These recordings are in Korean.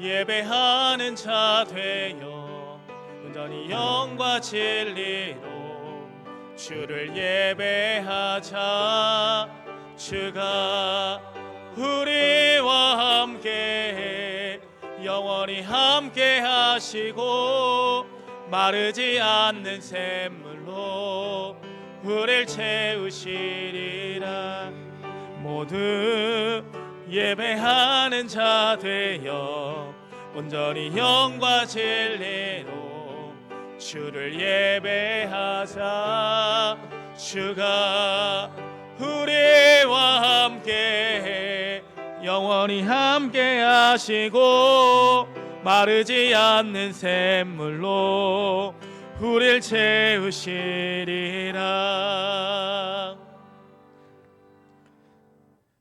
예배하는 자 되어 온전히 영과 진리로 주를 예배하자. 주가 우리와 함께 영원히 함께 하시고 마르지 않는 샘물로 우리를 채우시리라. 모두 예배하는 자 되어 온전히 영과 진리로 주를 예배하자. 주가 우리와 함께 영원히 함께 하시고 마르지 않는 샘물로 우리를 채우시리라.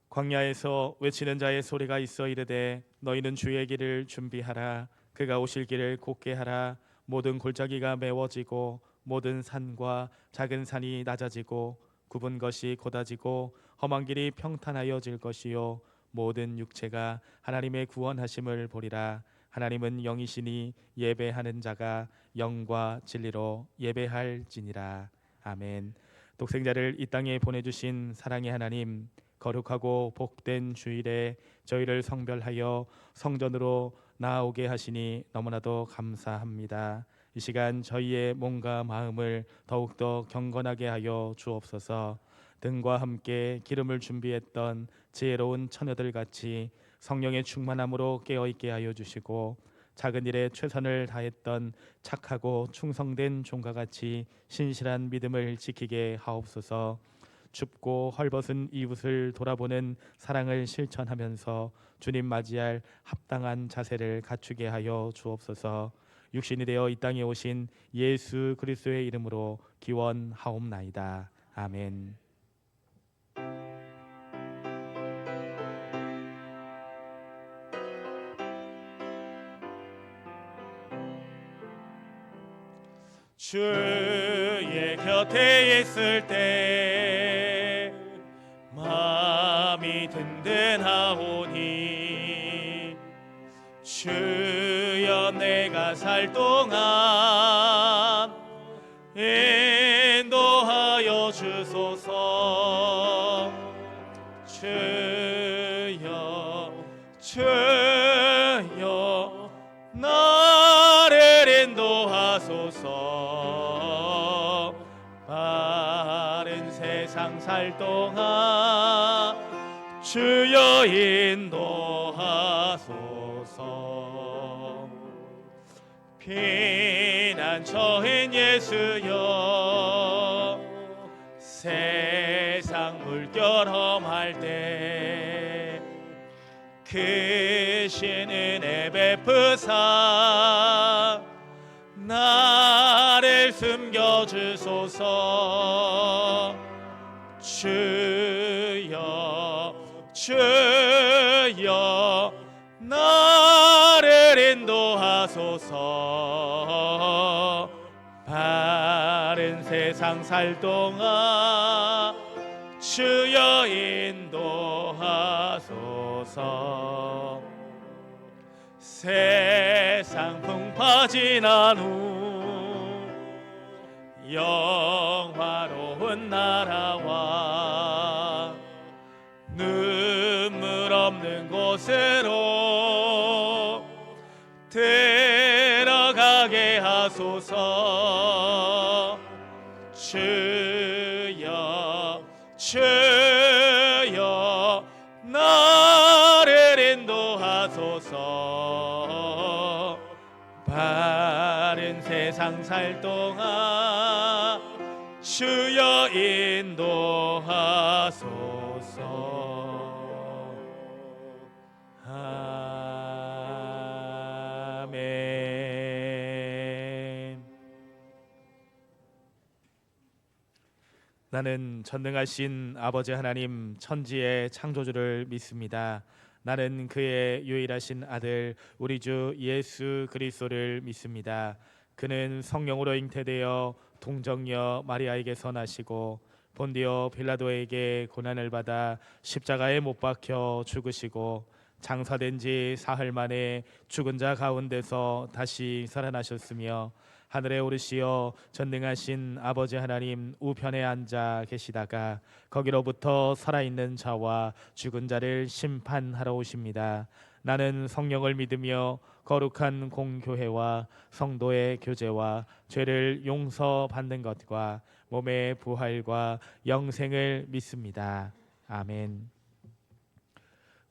광야에서 외치는 자의 소리가 있어 이르되 너희는 주의 길을 준비하라. 그가 오실 길을 곧게 하라. 모든 골짜기가 메워지고 모든 산과 작은 산이 낮아지고 굽은 것이 곧아지고 험한 길이 평탄하여질 것이요 모든 육체가 하나님의 구원하심을 보리라. 하나님은 영이시니 예배하는 자가 영과 진리로 예배할지니라. 아멘. 독생자를 이 땅에 보내주신 사랑의 하나님, 거룩하고 복된 주일에 저희를 성별하여 성전으로 나아오게 하시니 너무나도 감사합니다. 이 시간 저희의 몸과 마음을 더욱더 경건하게 하여 주옵소서. 등과 함께 기름을 준비했던 지혜로운 처녀들 같이 성령의 충만함으로 깨어있게 하여 주시고 작은 일에 최선을 다했던 착하고 충성된 종과 같이 신실한 믿음을 지키게 하옵소서. 춥고 헐벗은 이웃을 돌아보는 사랑을 실천하면서 주님 맞이할 합당한 자세를 갖추게 하여 주옵소서. 육신이 되어 이 땅에 오신 예수 그리스도의 이름으로 기원하옵나이다. 아멘. 주의 곁에 있을 때 마음이 든든하오니 주여 내가 살 동안 인도하여 주소서. 주여 나를 인도하소서. 바른 세상 살 동안 주여 인도하소서. 피난처인 예수여 세상 물결 험할 때 크신 은혜 베푸사 나를 숨겨주소서. 주여 나를 인도하소서. 바른 세상 살 동안 주여 인도하소서. 세상 풍파 지난 후 영화로운 나라와 눈물 없는 곳으로 들어가게 하소서. 주여 나를 인도하소서. 바른 세상 살 동안 주여 인도하소서. 아멘. 나는 전능하신 아버지 하나님 천지의 창조주를 믿습니다. 나는 그의 유일하신 아들 우리 주 예수 그리스도를 믿습니다. 그는 성령으로 잉태되어 동정녀 마리아에게서 나시고 본디오 빌라도에게 고난을 받아 십자가에 못 박혀 죽으시고 장사된 지 사흘 만에 죽은 자 가운데서 다시 살아나셨으며 하늘에 오르시어 전능하신 아버지 하나님 우편에 앉아 계시다가 거기로부터 살아있는 자와 죽은 자를 심판하러 오십니다. 나는 성령을 믿으며 거룩한 공교회와 성도의 교제와 죄를 용서받는 것과 몸의 부활과 영생을 믿습니다. 아멘.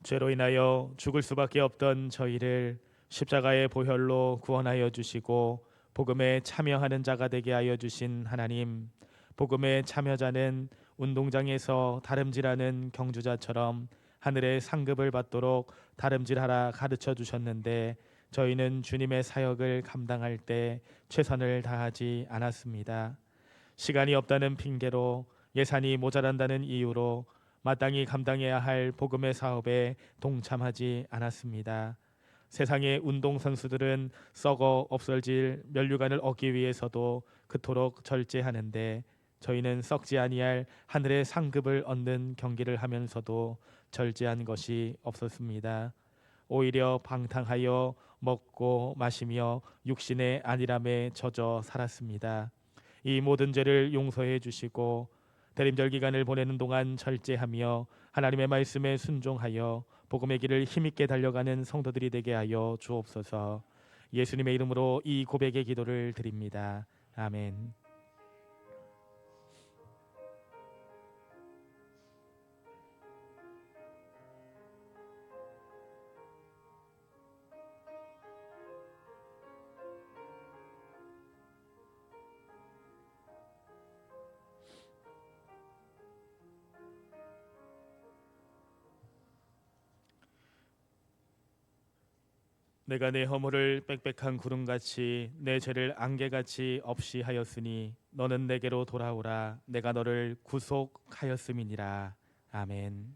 죄로 인하여 죽을 수밖에 없던 저희를 십자가의 보혈로 구원하여 주시고 복음에 참여하는 자가 되게 하여 주신 하나님, 복음의 참여자는 운동장에서 다름질하는 경주자처럼 하늘의 상급을 받도록 다름질하라 가르쳐 주셨는데 저희는 주님의 사역을 감당할 때 최선을 다하지 않았습니다. 시간이 없다는 핑계로, 예산이 모자란다는 이유로 마땅히 감당해야 할 복음의 사업에 동참하지 않았습니다. 세상의 운동선수들은 썩어 없어질 면류관을 얻기 위해서도 그토록 절제하는데 저희는 썩지 아니할 하늘의 상급을 얻는 경기를 하면서도 절제한 것이 없었습니다. 오히려 방탕하여 먹고 마시며 육신의 안일함에 젖어 살았습니다. 이 모든 죄를 용서해 주시고 대림절 기간을 보내는 동안 절제하며 하나님의 말씀에 순종하여 복음의 길을 힘있게 달려가는 성도들이 되게 하여 주옵소서. 예수님의 이름으로 이 고백의 기도를 드립니다. 아멘. 내가 내 허물을 빽빽한 구름같이 내 죄를 안개같이 없이 하였으니 너는 내게로 돌아오라. 내가 너를 구속하였음이니라. 아멘.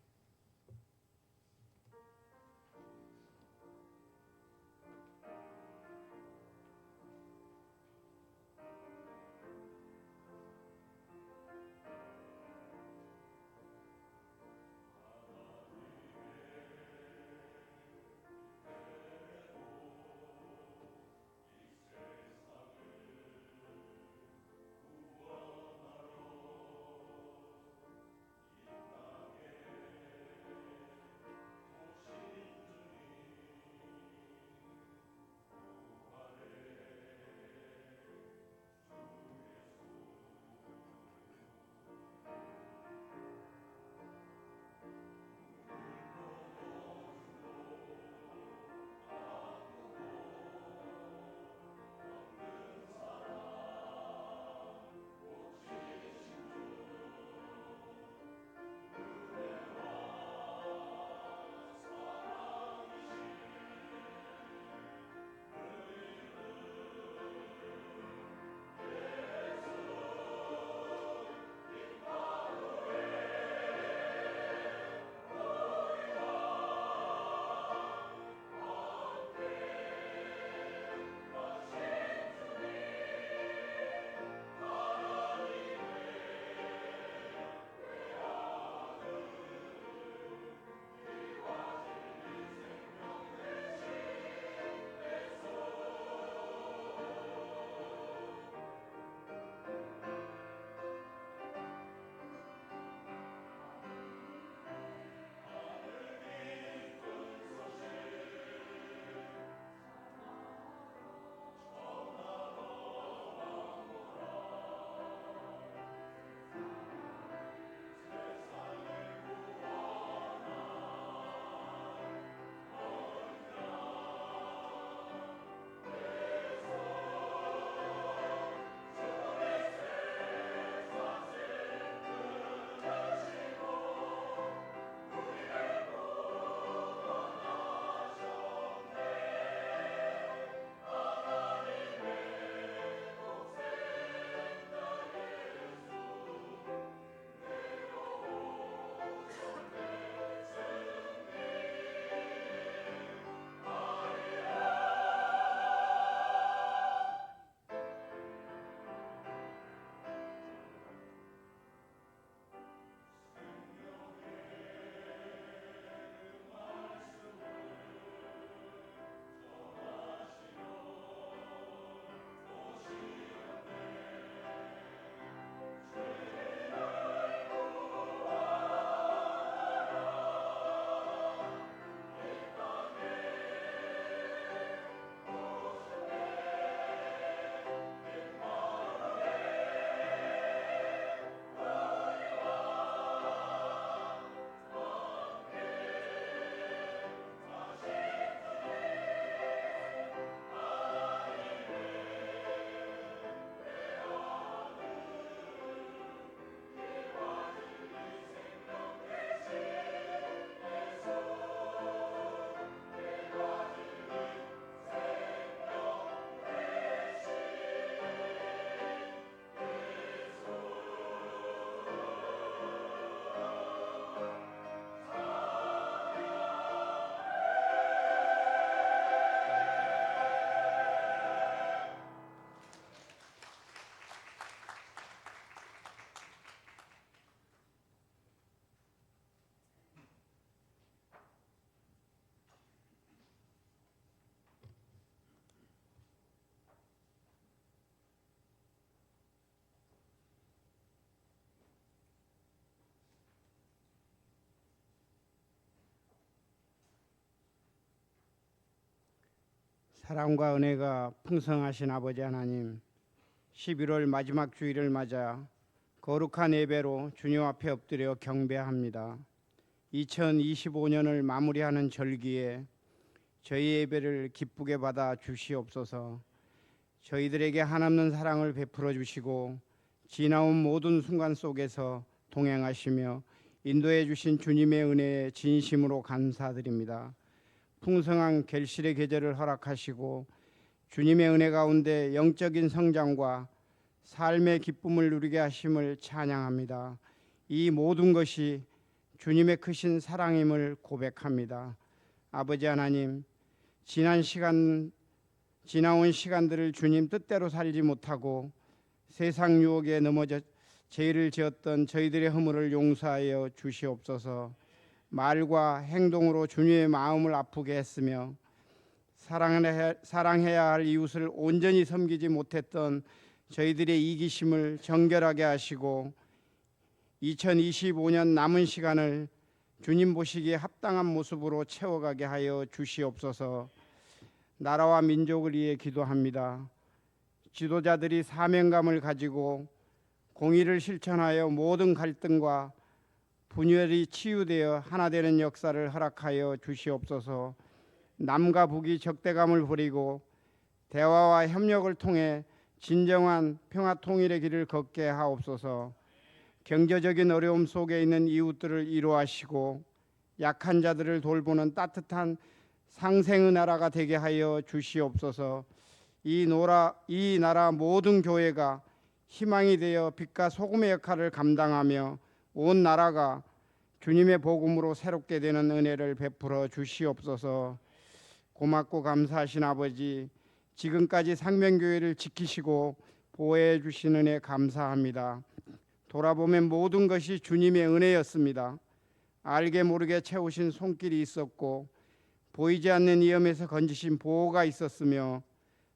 사랑과 은혜가 풍성하신 아버지 하나님, 11월 마지막 주일을 맞아 거룩한 예배로 주님 앞에 엎드려 경배합니다. 2025년을 마무리하는 절기에 저희 예배를 기쁘게 받아 주시옵소서. 저희들에게 한없는 사랑을 베풀어 주시고 지나온 모든 순간 속에서 동행하시며 인도해 주신 주님의 은혜에 진심으로 감사드립니다. 풍성한 결실의 계절을 허락하시고 주님의 은혜 가운데 영적인 성장과 삶의 기쁨을 누리게 하심을 찬양합니다. 이 모든 것이 주님의 크신 사랑임을 고백합니다. 아버지 하나님, 지나온 시간들을 주님 뜻대로 살지 못하고 세상 유혹에 넘어져 죄를 지었던 저희들의 허물을 용서하여 주시옵소서. 말과 행동으로 주님의 마음을 아프게 했으며 사랑해야 할 이웃을 온전히 섬기지 못했던 저희들의 이기심을 정결하게 하시고 2025년 남은 시간을 주님 보시기에 합당한 모습으로 채워가게 하여 주시옵소서. 나라와 민족을 위해 기도합니다. 지도자들이 사명감을 가지고 공의를 실천하여 모든 갈등과 분열이 치유되어 하나 되는 역사를 허락하여 주시옵소서. 남과 북이 적대감을 버리고 대화와 협력을 통해 진정한 평화 통일의 길을 걷게 하옵소서. 경제적인 어려움 속에 있는 이웃들을 위로하시고 약한 자들을 돌보는 따뜻한 상생의 나라가 되게 하여 주시옵소서. 이 나라 모든 교회가 희망이 되어 빛과 소금의 역할을 감당하며 온 나라가 주님의 복음으로 새롭게 되는 은혜를 베풀어 주시옵소서. 고맙고 감사하신 아버지, 지금까지 상명교회를 지키시고 보호해 주신 은혜 감사합니다. 돌아보면 모든 것이 주님의 은혜였습니다. 알게 모르게 채우신 손길이 있었고 보이지 않는 위험에서 건지신 보호가 있었으며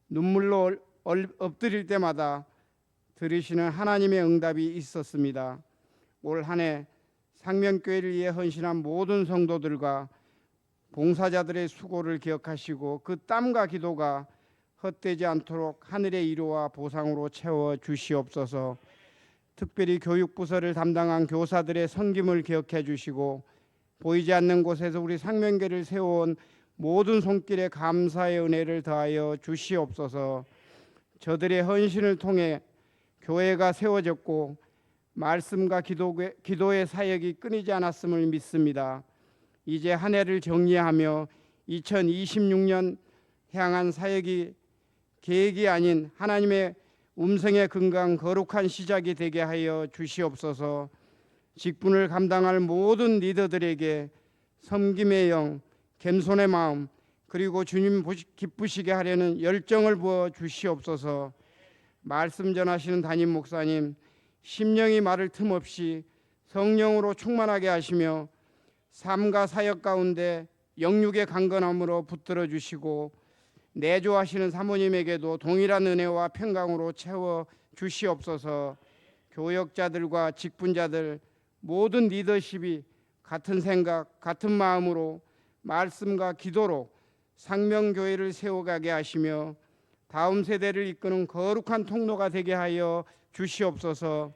눈물로 엎드릴 때마다 들으시는 하나님의 응답이 있었습니다. 올 한 해 상명교회를 위해 헌신한 모든 성도들과 봉사자들의 수고를 기억하시고 그 땀과 기도가 헛되지 않도록 하늘의 위로와 보상으로 채워 주시옵소서. 특별히 교육부서를 담당한 교사들의 섬김을 기억해 주시고 보이지 않는 곳에서 우리 상명교회를 세워온 모든 손길에 감사의 은혜를 더하여 주시옵소서. 저들의 헌신을 통해 교회가 세워졌고 말씀과 기도의 사역이 끊이지 않았음을 믿습니다. 이제 한 해를 정리하며 2026년 향한 사역이 계획이 아닌 하나님의 음성에 근거한 거룩한 시작이 되게 하여 주시옵소서. 직분을 감당할 모든 리더들에게 섬김의 영, 겸손의 마음, 그리고 주님 기쁘시게 하려는 열정을 부어 주시옵소서. 말씀 전하시는 담임 목사님, 심령이 말을 틈없이 성령으로 충만하게 하시며 삶과 사역 가운데 영육의 강건함으로 붙들어 주시고 내조하시는 사모님에게도 동일한 은혜와 평강으로 채워 주시옵소서. 교역자들과 직분자들 모든 리더십이 같은 생각, 같은 마음으로 말씀과 기도로 상명교회를 세워가게 하시며 다음 세대를 이끄는 거룩한 통로가 되게 하여 주시옵소서.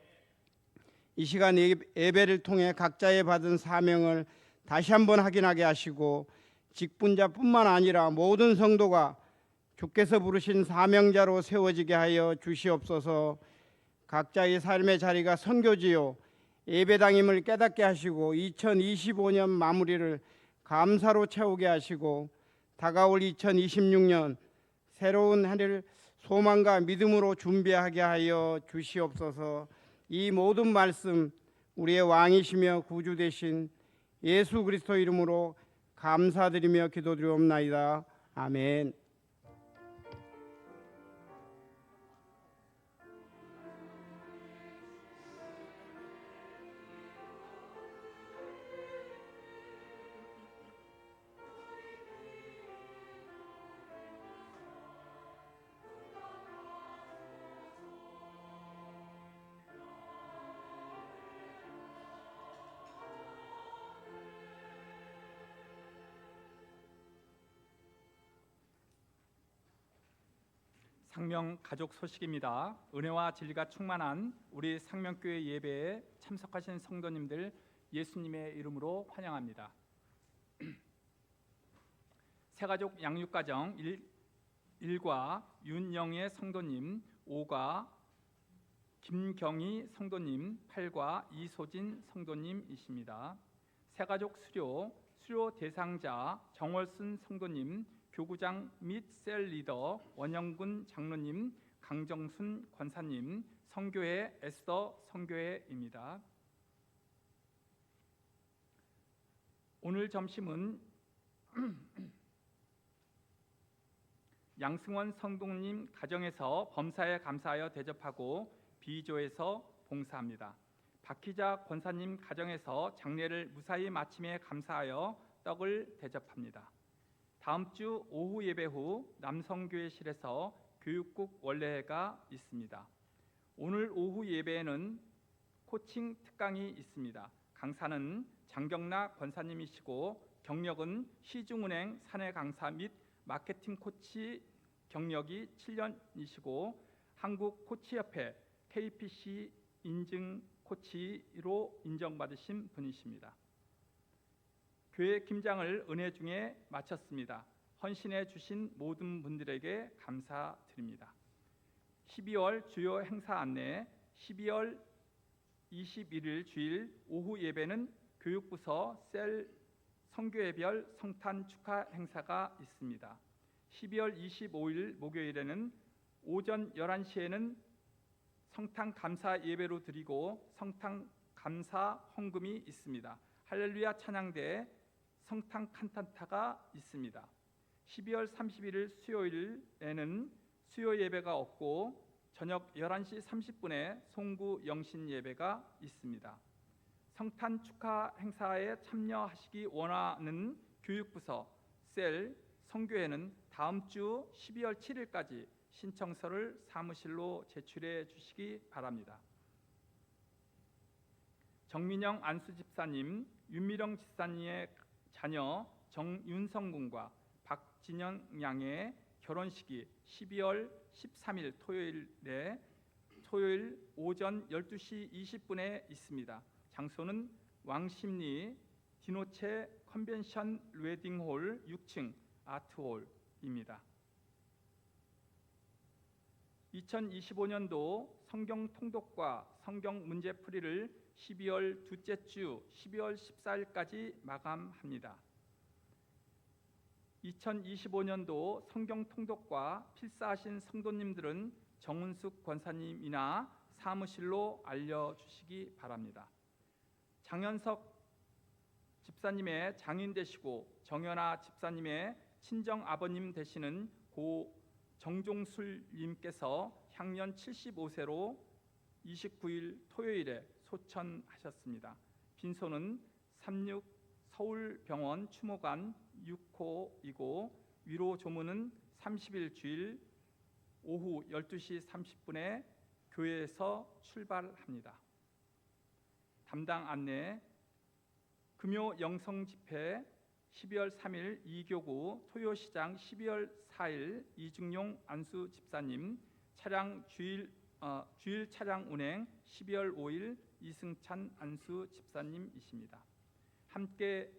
이 시간 예배를 통해 각자의 받은 사명을 다시 한번 확인하게 하시고 직분자뿐만 아니라 모든 성도가 주께서 부르신 사명자로 세워지게 하여 주시옵소서. 각자의 삶의 자리가 선교지요 예배당임을 깨닫게 하시고 2025년 마무리를 감사로 채우게 하시고 다가올 2026년 새로운 한 해를 소망과 믿음으로 준비하게 하여 주시옵소서. 이 모든 말씀 우리의 왕이시며 구주 되신 예수 그리스도 이름으로 감사드리며 기도드리옵나이다. 아멘. 상명 가족 소식입니다. 은혜와 진리가 충만한 우리 상명교회 예배에 참석하신 성도님들 예수님의 이름으로 환영합니다. 새가족 양육가정 1과 윤영애 성도님, 5과 김경희 성도님, 8과 이소진 성도님이십니다. 새가족 수료 대상자 정월순 성도님, 교구장 및 셀 리더 원영군 장로님, 강정순 권사님, 성교회 에스더 성교회입니다. 오늘 점심은 양승원 성도님 가정에서 범사에 감사하여 대접하고 비조에서 봉사합니다. 박희자 권사님 가정에서 장례를 무사히 마침에 감사하여 떡을 대접합니다. 다음 주 오후 예배 후 남성교회실에서 교육국 원래회가 있습니다. 오늘 오후 예배에는 코칭 특강이 있습니다. 강사는 장경락 권사님이시고 경력은 시중은행 사내 강사 및 마케팅 코치 경력이 7년이시고 한국 코치협회 KPC 인증 코치로 인정받으신 분이십니다. 교회 김장을 은혜 중에 마쳤습니다. 헌신해 주신 모든 분들에게 감사드립니다. 12월 주요 행사 안내. 12월 21일 주일 오후 예배는 교육부서 셀 성교회별 성탄 축하 행사가 있습니다. 12월 25일 목요일에는 오전 11시에는 성탄 감사 예배로 드리고 성탄 감사 헌금이 있습니다. 할렐루야 찬양대 성탄 칸타타가 있습니다. 12월 31일 수요일에는 수요 예배가 없고 저녁 11시 30분에 송구 영신 예배가 있습니다. 성탄 축하 행사에 참여하시기 원하는 교육부서 셀 성교회는 다음 주 12월 7일까지 신청서를 사무실로 제출해 주시기 바랍니다. 정민영 안수집사님, 윤미령 집사님의 자녀 정윤성 군과 박진영 양의 결혼식이 12월 13일 토요일 오전 12시 20분에 있습니다. 장소는 왕십리 디노체 컨벤션 웨딩홀 6층 아트홀입니다. 2025년도 성경 통독과 성경 문제풀이를 12월 둘째 주 12월 14일까지 마감합니다. 2025년도 성경 통독과 필사하신 성도님들은 정은숙 권사님이나 사무실로 알려주시기 바랍니다. 장현석 집사님의 장인 되시고 정연아 집사님의 친정 아버님 되시는 고 정종술님께서 향년 75세로 29일 토요일에 소천하셨습니다. 빈소는 36 서울병원 추모관 6호이고 위로 조문은 30일 주일 오후 12시 30분에 교회에서 출발합니다. 담당 안내. 금요 영성 집회 12월 3일 이교구 토요시장 12월 4일 이중용 안수 집사님 차량 주일 차량 운행 12월 5일 이승찬 안수 집사님이십니다. 함께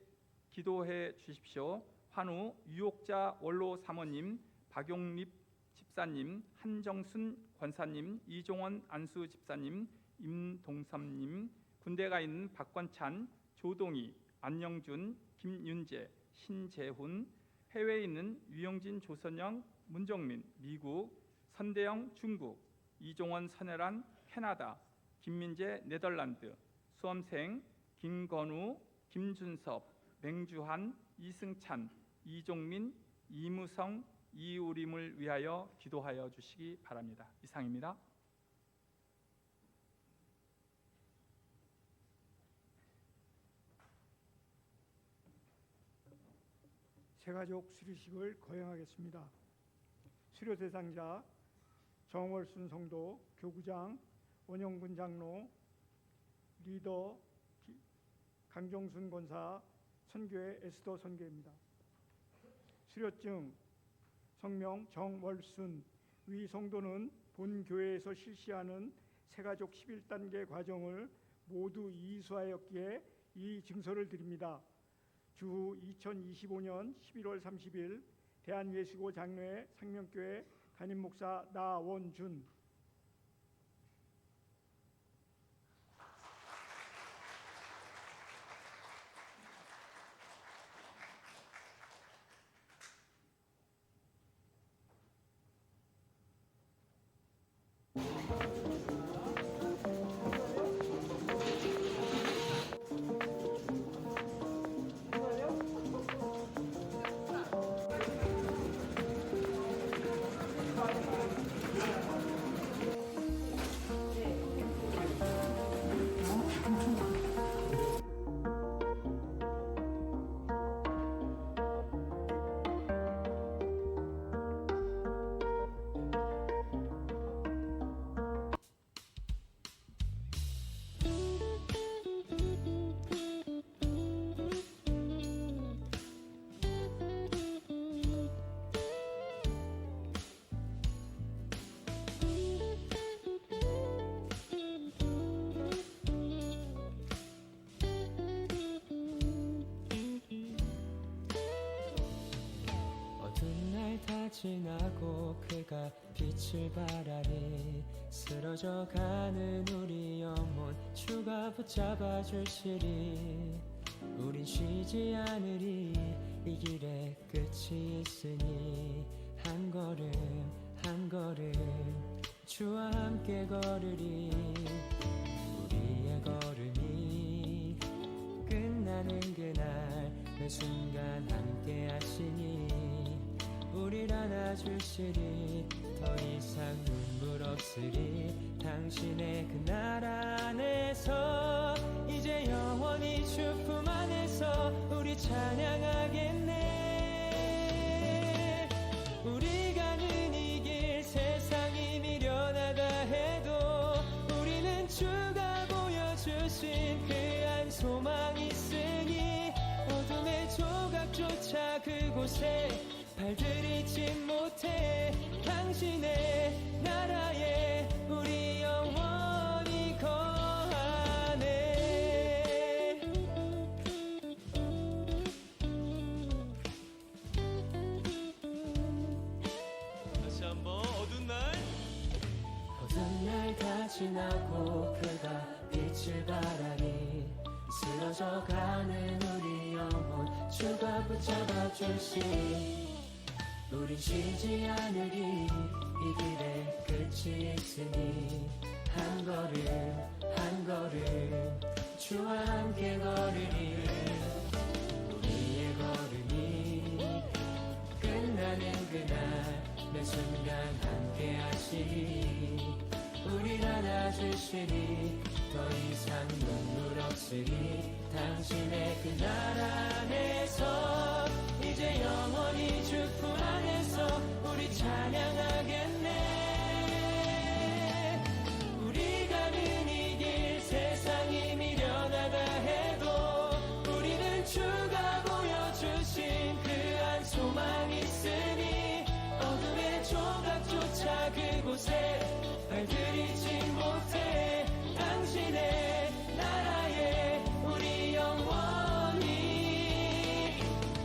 기도해 주십시오. 환우 유옥자 원로 사모님, 박용립 집사님, 한정순 권사님, 이종원 안수 집사님, 임동섭님, 군대가 있는 박권찬, 조동희, 안영준, 김윤재, 신재훈, 해외에 있는 유영진, 조선영, 문정민, 미국, 선대영, 중국, 이종원, 선혜란, 캐나다, 김민재, 네덜란드, 수험생, 김건우, 김준섭, 맹주한, 이승찬, 이종민, 이무성, 이우림을 위하여 기도하여 주시기 바랍니다. 이상입니다. 새가족 수료식을 거행하겠습니다. 수료 대상자 정월순 성도, 교구장 원영군 장로, 리더 강정순 권사, 선교회 에스더 선교회입니다. 수료증 성명 정월순, 위 성도는 본 교회에서 실시하는 새가족 11단계 과정을 모두 이수하였기에 이 증서를 드립니다. 주후 2025년 11월 30일 대한예수고 장로회 상명교회 담임목사 나원준. 어두운 날 다 지나고 그가 빛을 발하니 쓰러져가는 우리 영혼 주가 붙잡아 주시리. 우린 쉬지 않으리. 이 길에 끝이 있으니 한 걸음 한 걸음 주와 함께 걸으리. 우리의 걸음이 끝나는 그날 매 순간 함께 하시니 우릴 안아주시리. 더 이상 눈물 없으리. 당신의 그 나라 안에서 이제 영원히 주 품 안에서 우리 찬양하겠네. 우리 가는 이 길 세상이 미련하다 해도 우리는 주가 보여주신 그 한 소망 있으니 어둠의 조각조차 그곳에 발들이지 못해. 당신의 나라에 우리 영원히 거하네. 다시 한번 어두운 날 어두운 날 다 지나고 그가 빛을 발하니 쓰러져가는 우리 영혼 주가 붙잡아 주시니 우린 쉬지 않으리. 이 길에 끝이 있으니 한 걸음 한 걸음 주와 함께 걸으리. 우리의 걸음이 끝나는 그날 매 순간 함께 하시리. 우릴 안아주시리. 더 이상 눈물 없으리. 당신의 그 나라 안에서 이제 영원히 주 품 안에서 우리 찬양하겠네. 우리 가는 이 길 세상이 미련하다 해도 우리는 주가 보여주신 그 한 소망 있으니 어둠의 조각조차 그곳에 발들이지 못해. 당신의 나라에 우리 영원히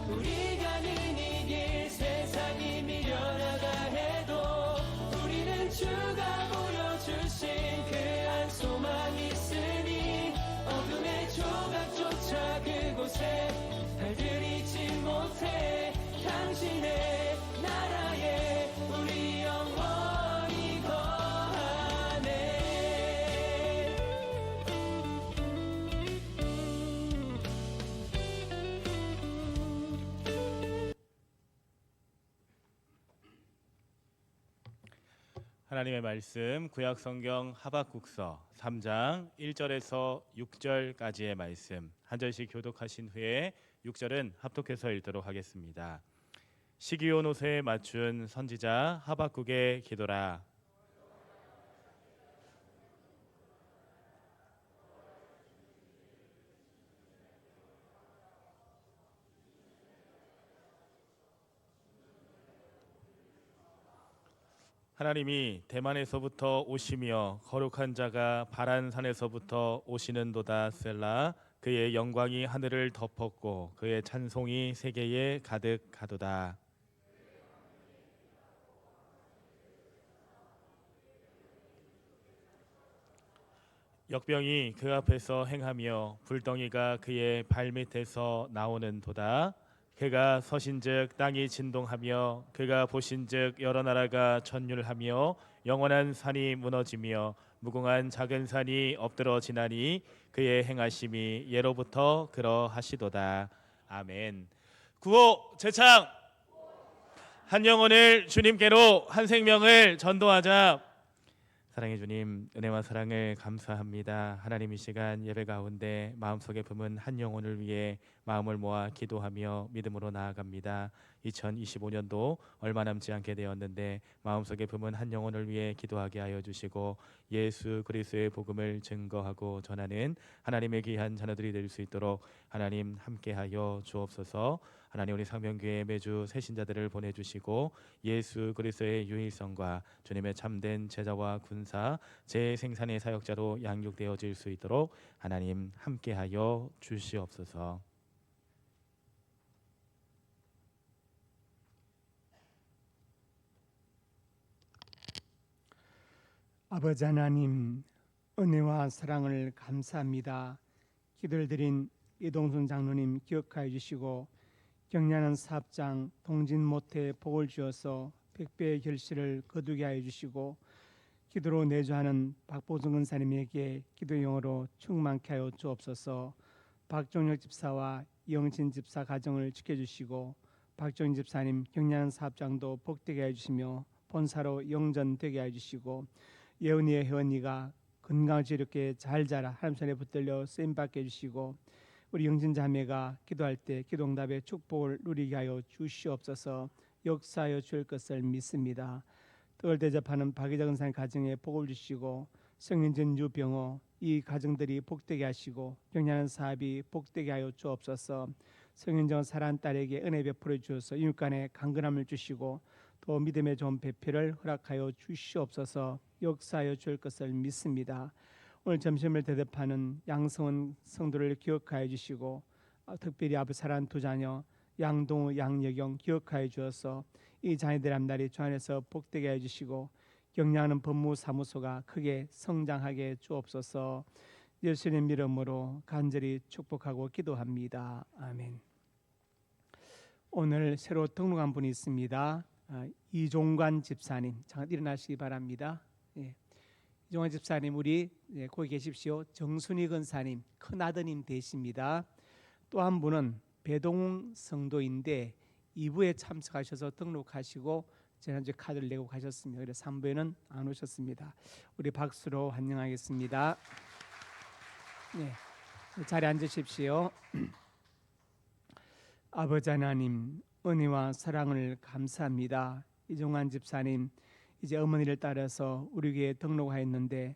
우리 가는 이 길 세상이 미련하다 해도 우리는 주가 보여주신 그 한 소망 있으니 어둠의 조각조차 그곳에 발들이지 못해. 당신의 나라에 우리 영원히 거하네. 하나님의 말씀 구약 성경 하박국서 3장 1절에서 6절까지의 말씀 한 절씩 교독하신 후에 6절은 합독해서 읽도록 하겠습니다. 시기온 옷에 맞춘 선지자 하박국의 기도라. 하나님이 대만에서부터 오시며 거룩한 자가 바란산에서부터 오시는도다. 셀라. 그의 영광이 하늘을 덮었고 그의 찬송이 세계에 가득하도다. 역병이 그 앞에서 행하며 불덩이가 그의 발밑에서 나오는도다. 그가 서신즉 땅이 진동하며 그가 보신즉 여러 나라가 전율하며 영원한 산이 무너지며 무궁한 작은 산이 엎드러지나니 그의 행하심이 예로부터 그러하시도다. 아멘. 구호 제창. 한 영혼을 주님께로, 한 생명을 전도하자. 사랑의 주님, 은혜와 사랑을 감사합니다. 하나님, 이 시간 예배 가운데 마음속에 품은 한 영혼을 위해 마음을 모아 기도하며 믿음으로 나아갑니다. 2025년도 얼마 남지 않게 되었는데 마음속에 품은 한 영혼을 위해 기도하게 하여 주시고 예수 그리스도의 복음을 증거하고 전하는 하나님의 귀한 자녀들이 될 수 있도록 하나님 함께하여 주옵소서. 하나님, 우리 상명교회 매주 새신자들을 보내주시고 예수 그리스도의 유일성과 주님의 참된 제자와 군사 재생산의 사역자로 양육되어질 수 있도록 하나님 함께하여 주시옵소서. 아버지 하나님, 은혜와 사랑을 감사합니다. 기도를 드린 이동순 장로님 기억하여 주시고 경례하는 사업장 동진 모태에 복을 주어서 백배의 결실을 거두게 하여 주시고 기도로 내주하는 박보승 근사님에게 기도 영으로 충만케 하여 주옵소서. 박종혁 집사와 이영진 집사 가정을 지켜주시고 박종인 집사님 경례하는 사업장도 복되게 하여 주시며 본사로 영전되게 하여 주시고 예언이의 회원이가 건강을 지롭게 잘 자라 하나님 손에 붙들려 쓰임받게 해주시고 우리 영진 자매가 기도할 때 기도응답의 축복을 누리게 하여 주시옵소서. 역사하여 주실 것을 믿습니다. 떡을 대접하는 박의자 근사님 가정에 복을 주시고 성인전 유병호 이 가정들이 복되게 하시고 경례하는 사업이 복되게 하여 주옵소서. 성인정 사랑하는 딸에게 은혜 베풀어 주셔서 이웃간에 강건함을 주시고 또 믿음의 좋은 배필을 허락하여 주시옵소서. 역사하여 줄 것을 믿습니다. 오늘 점심을 대접하는 양성은 성도를 기억하여 주시고 특별히 아버지 사랑하는 두 자녀 양동우 양여경 기억하여 주어서 이 자녀들 앞날이 주 안에서 복되게 해주시고 경량하는 법무사무소가 크게 성장하게 주옵소서. 예수님 이름으로 간절히 축복하고 기도합니다. 아멘. 오늘 새로 등록한 분이 있습니다. 이종관 집사님, 잠깐 일어나시기 바랍니다. 예. 이종관 집사님, 우리 거기 계십시오. 정순희 근사님 큰아드님 되십니다. 또 한 분은 배동웅 성도인데 2부에 참석하셔서 등록하시고 지난주에 카드를 내고 가셨습니다. 그래서 3부에는 안 오셨습니다. 우리 박수로 환영하겠습니다. 네, 자리에 앉으십시오. 아버지 하나님, 은혜와 사랑을 감사합니다. 이종환 집사님 이제 어머니를 따라서 우리 교회에 등록하였는데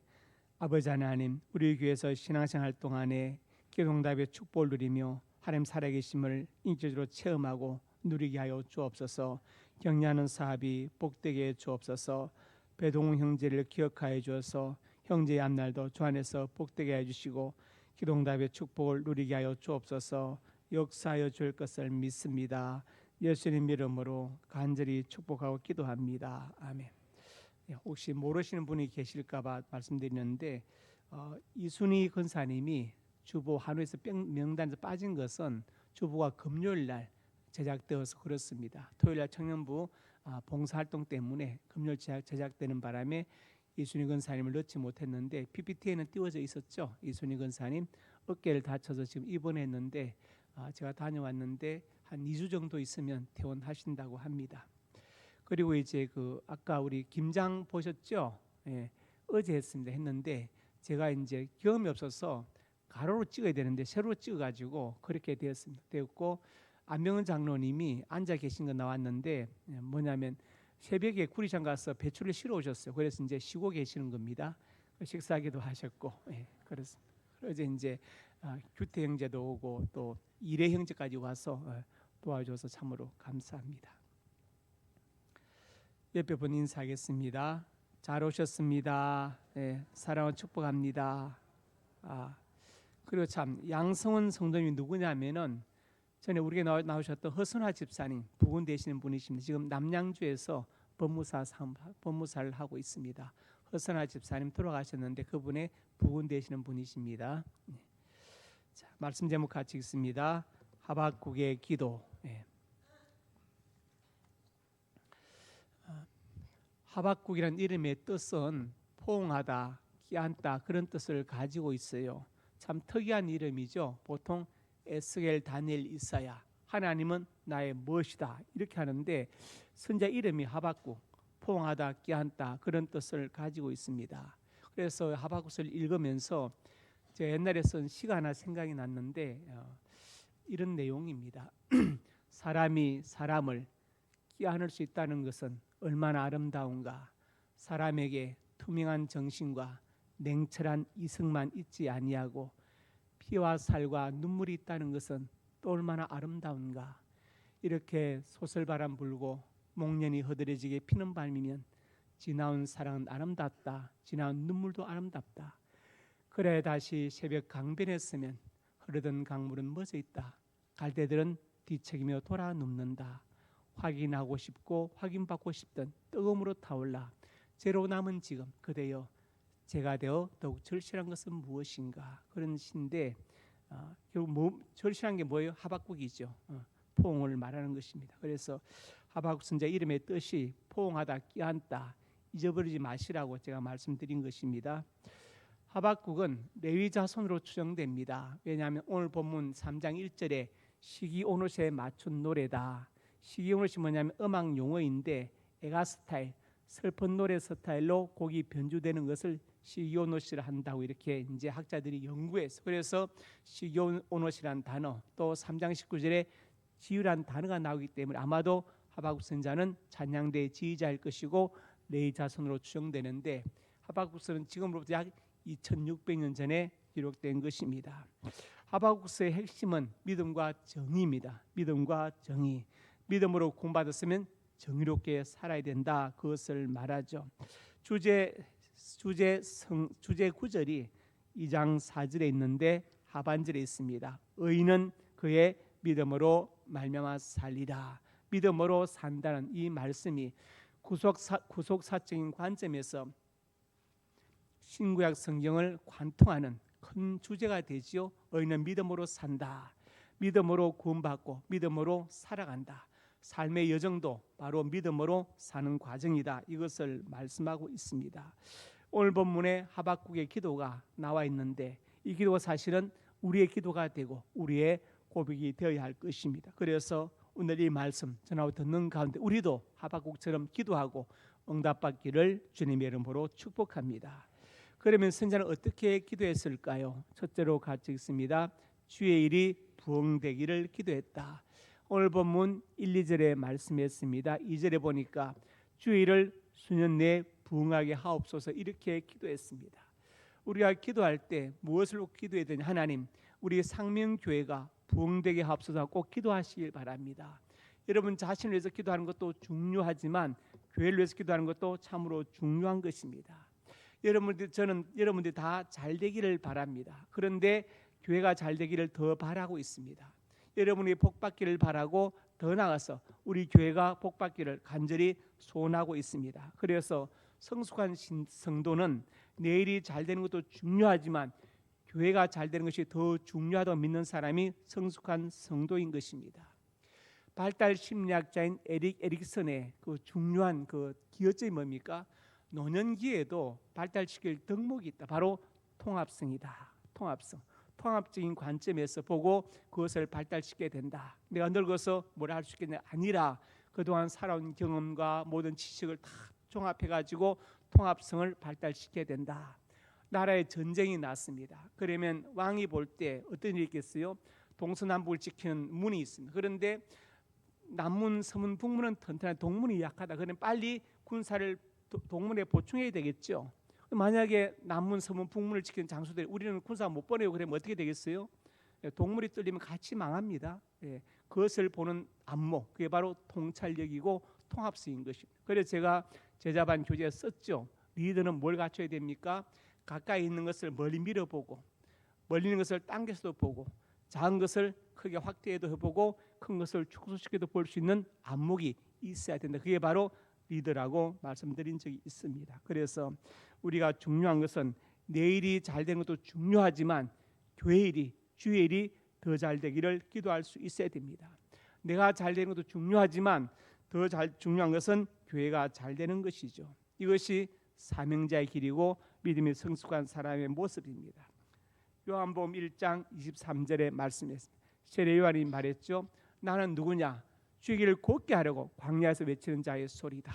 아버지 하나님, 우리 교회에서 신앙생활 동안에 기도응답의 축복을 누리며 하나님 살아계심을 인격적으로 체험하고 누리게 하여 주옵소서. 격려하는 사업이 복되게 해 주옵소서. 배동훈 형제를 기억하여 주어서 형제의 앞날도 주 안에서 복되게 해 주시고 기도응답의 축복을 누리게 하여 주옵소서. 역사하여 줄 것을 믿습니다. 예수님 이름으로 간절히 축복하고 기도합니다. 아멘. 혹시 모르시는 분이 계실까봐 말씀드리는데 이순희 권사님이 주보 한우에서 명단에서 빠진 것은 주보가 금요일 날 제작되어서 그렇습니다. 토요일 날 청년부 봉사활동 때문에 금요일 제작되는 바람에 이순희 권사님을 넣지 못했는데 PPT에는 띄워져 있었죠. 이순희 권사님 어깨를 다쳐서 지금 입원했는데 제가 다녀왔는데 한 2주 정도 있으면 퇴원하신다고 합니다. 그리고 이제 아까 우리 김장 보셨죠? 예, 어제 했는데 제가 이제 경험이 없어서 가로로 찍어야 되는데 세로로 찍어가지고 그렇게 되었고 안명은 장로님이 앉아 계신 거 나왔는데 뭐냐면 새벽에 구리장 가서 배추를 실어 오셨어요. 그래서 이제 쉬고 계시는 겁니다. 식사하기도 하셨고, 그래서 어제 이제 규태 형제도 오고 또 이래 형제까지 와서 도와줘서 참으로 감사합니다. 옆에 분 인사하겠습니다. 잘 오셨습니다. 네, 사랑을 축복합니다. 그리고 참 양성원 성도님이 누구냐면은 전에 우리에게 나오셨던 허순화 집사님 부군 되시는 분이십니다. 지금 남양주에서 법무사를 하고 있습니다. 허순화 집사님 돌아가셨는데 그분의 부군 되시는 분이십니다. 네. 자, 말씀 제목 같이 읽습니다. 하박국의 기도. 네. 하박국이라는 이름의 뜻은 포옹하다, 끼안다 그런 뜻을 가지고 있어요. 참 특이한 이름이죠. 보통 에스겔, 다니엘, 이사야 하나님은 나의 무엇이다 이렇게 하는데 선자 이름이 하박국, 포옹하다, 끼안다 그런 뜻을 가지고 있습니다. 그래서 하박국을 읽으면서 제가 옛날에 쓴 시가 하나 생각이 났는데 이런 내용입니다. 사람이 사람을 끼안을 수 있다는 것은 얼마나 아름다운가. 사람에게 투명한 정신과 냉철한 이성만 있지 아니하고 피와 살과 눈물이 있다는 것은 또 얼마나 아름다운가. 이렇게 소설바람 불고 목련이 허드레지게 피는 밤이면 지나온 사랑은 아름답다. 지나온 눈물도 아름답다. 그래 다시 새벽 강변에 서면 흐르던 강물은 멎어 있다. 갈대들은 뒤척이며 돌아 눕는다. 확인하고 싶고 확인받고 싶던 뜨거움으로 타올라 제로 남은 지금 그대여 제가 되어 더욱 절실한 것은 무엇인가. 그런 시인데 결국 절실한 게 뭐예요? 하박국이죠. 포옹을 말하는 것입니다. 그래서 하박국 선자 이름의 뜻이 포옹하다, 끼안다, 잊어버리지 마시라고 제가 말씀드린 것입니다. 하박국은 레위 자손으로 추정됩니다. 왜냐하면 오늘 본문 3장 1절에 시기오노시에 맞춘 노래다. 시기오노시 뭐냐면 음악 용어인데 에가 스타일, 슬픈 노래 스타일로 곡이 변주되는 것을 시기오노시를 한다고 이렇게 이제 학자들이 연구해서 그래서 시기오노시란 단어 또 3장 19절에 지유란 단어가 나오기 때문에 아마도 하박국 선자는 찬양대의 지휘자일 것이고 레위 자손으로 추정되는데 하박국서는 지금으로부터 약 2600년 전에 기록된 것입니다. 하박국서의 핵심은 믿음과 정의입니다. 믿음과 정의. 믿음으로 구원받았으면 정의롭게 살아야 된다. 그것을 말하죠. 주제 9절이 2장 4절에 있는데 하반절에 있습니다. 의인은 그의 믿음으로 말미암아 살리라. 믿음으로 산다는 이 말씀이 구속사적인 관점에서 신구약 성경을 관통하는 큰 주제가 되지요. 의인은 믿음으로 산다. 믿음으로 구원받고 믿음으로 살아간다. 삶의 여정도 바로 믿음으로 사는 과정이다. 이것을 말씀하고 있습니다. 오늘 본문에 하박국의 기도가 나와 있는데 이 기도가 사실은 우리의 기도가 되고 우리의 고백이 되어야 할 것입니다. 그래서 오늘 이 말씀 전하고 듣는 가운데 우리도 하박국처럼 기도하고 응답받기를 주님의 이름으로 축복합니다. 그러면 선자는 어떻게 기도했을까요? 첫째로 같이 읽습니다. 주의 일이 부응되기를 기도했다. 오늘 본문 1, 2절에 말씀했습니다. 2절에 보니까 주의 일을 수년 내에 부응하게 하옵소서 이렇게 기도했습니다. 우리가 기도할 때 무엇을 기도해야 되냐. 하나님 우리 상명교회가 부응되게 하옵소서 꼭 기도하시길 바랍니다. 여러분 자신을 위해서 기도하는 것도 중요하지만 교회를 위해서 기도하는 것도 참으로 중요한 것입니다. 저는 여러분들이 다 잘 되기를 바랍니다. 그런데 교회가 잘 되기를 더 바라고 있습니다. 여러분이 복받기를 바라고 더 나아가서 우리 교회가 복받기를 간절히 소원하고 있습니다. 그래서 성숙한 성도는 내일이 잘 되는 것도 중요하지만 교회가 잘 되는 것이 더 중요하다고 믿는 사람이 성숙한 성도인 것입니다. 발달 심리학자인 에릭슨의 그 중요한 그 기여점이 뭡니까? 노년기에도 발달시킬 덕목이 있다. 바로 통합성이다. 통합적인 관점에서 보고 그것을 발달시켜야 된다. 내가 늙어서 뭘 할 수 있겠냐? 아니라 그동안 살아온 경험과 모든 지식을 다 종합해가지고 통합성을 발달시켜야 된다. 나라에 전쟁이 났습니다. 그러면 왕이 볼 때 어떤 일이 있겠어요? 동서남북을 지키는 문이 있습니다. 그런데 남문, 서문, 북문은 튼튼한 동문이 약하다. 그러면 빨리 군사를 동문에 보충해야 되겠죠. 만약에 남문, 서문, 북문을 지키는 장수들 우리는 군사 못 보내고 그러면 어떻게 되겠어요? 동문이 뚫리면 같이 망합니다. 그것을 보는 안목, 그게 바로 통찰력이고 통합성인 것입니다. 그래서 제가 제자반 교재에 썼죠. 리더는 뭘 갖춰야 됩니까? 가까이 있는 것을 멀리 밀어보고, 멀리 있는 것을 당겨서도 보고, 작은 것을 크게 확대해도 해보고, 큰 것을 축소시켜도 볼 수 있는 안목이 있어야 된다. 그게 바로 리더라고 말씀드린 적이 있습니다. 그래서 우리가 중요한 것은 내일이 잘 되는 것도 중요하지만 교회 일이, 주의 일이 더 잘 되기를 기도할 수 있어야 됩니다. 내가 잘 되는 것도 중요하지만 더 중요한 것은 교회가 잘 되는 것이죠. 이것이 사명자의 길이고 믿음이 성숙한 사람의 모습입니다. 요한복음 1장 23절의 말씀이었습니다. 세례 요한이 말했죠. 나는 누구냐? 주의 길을 곧게 하려고 광야에서 외치는 자의 소리다.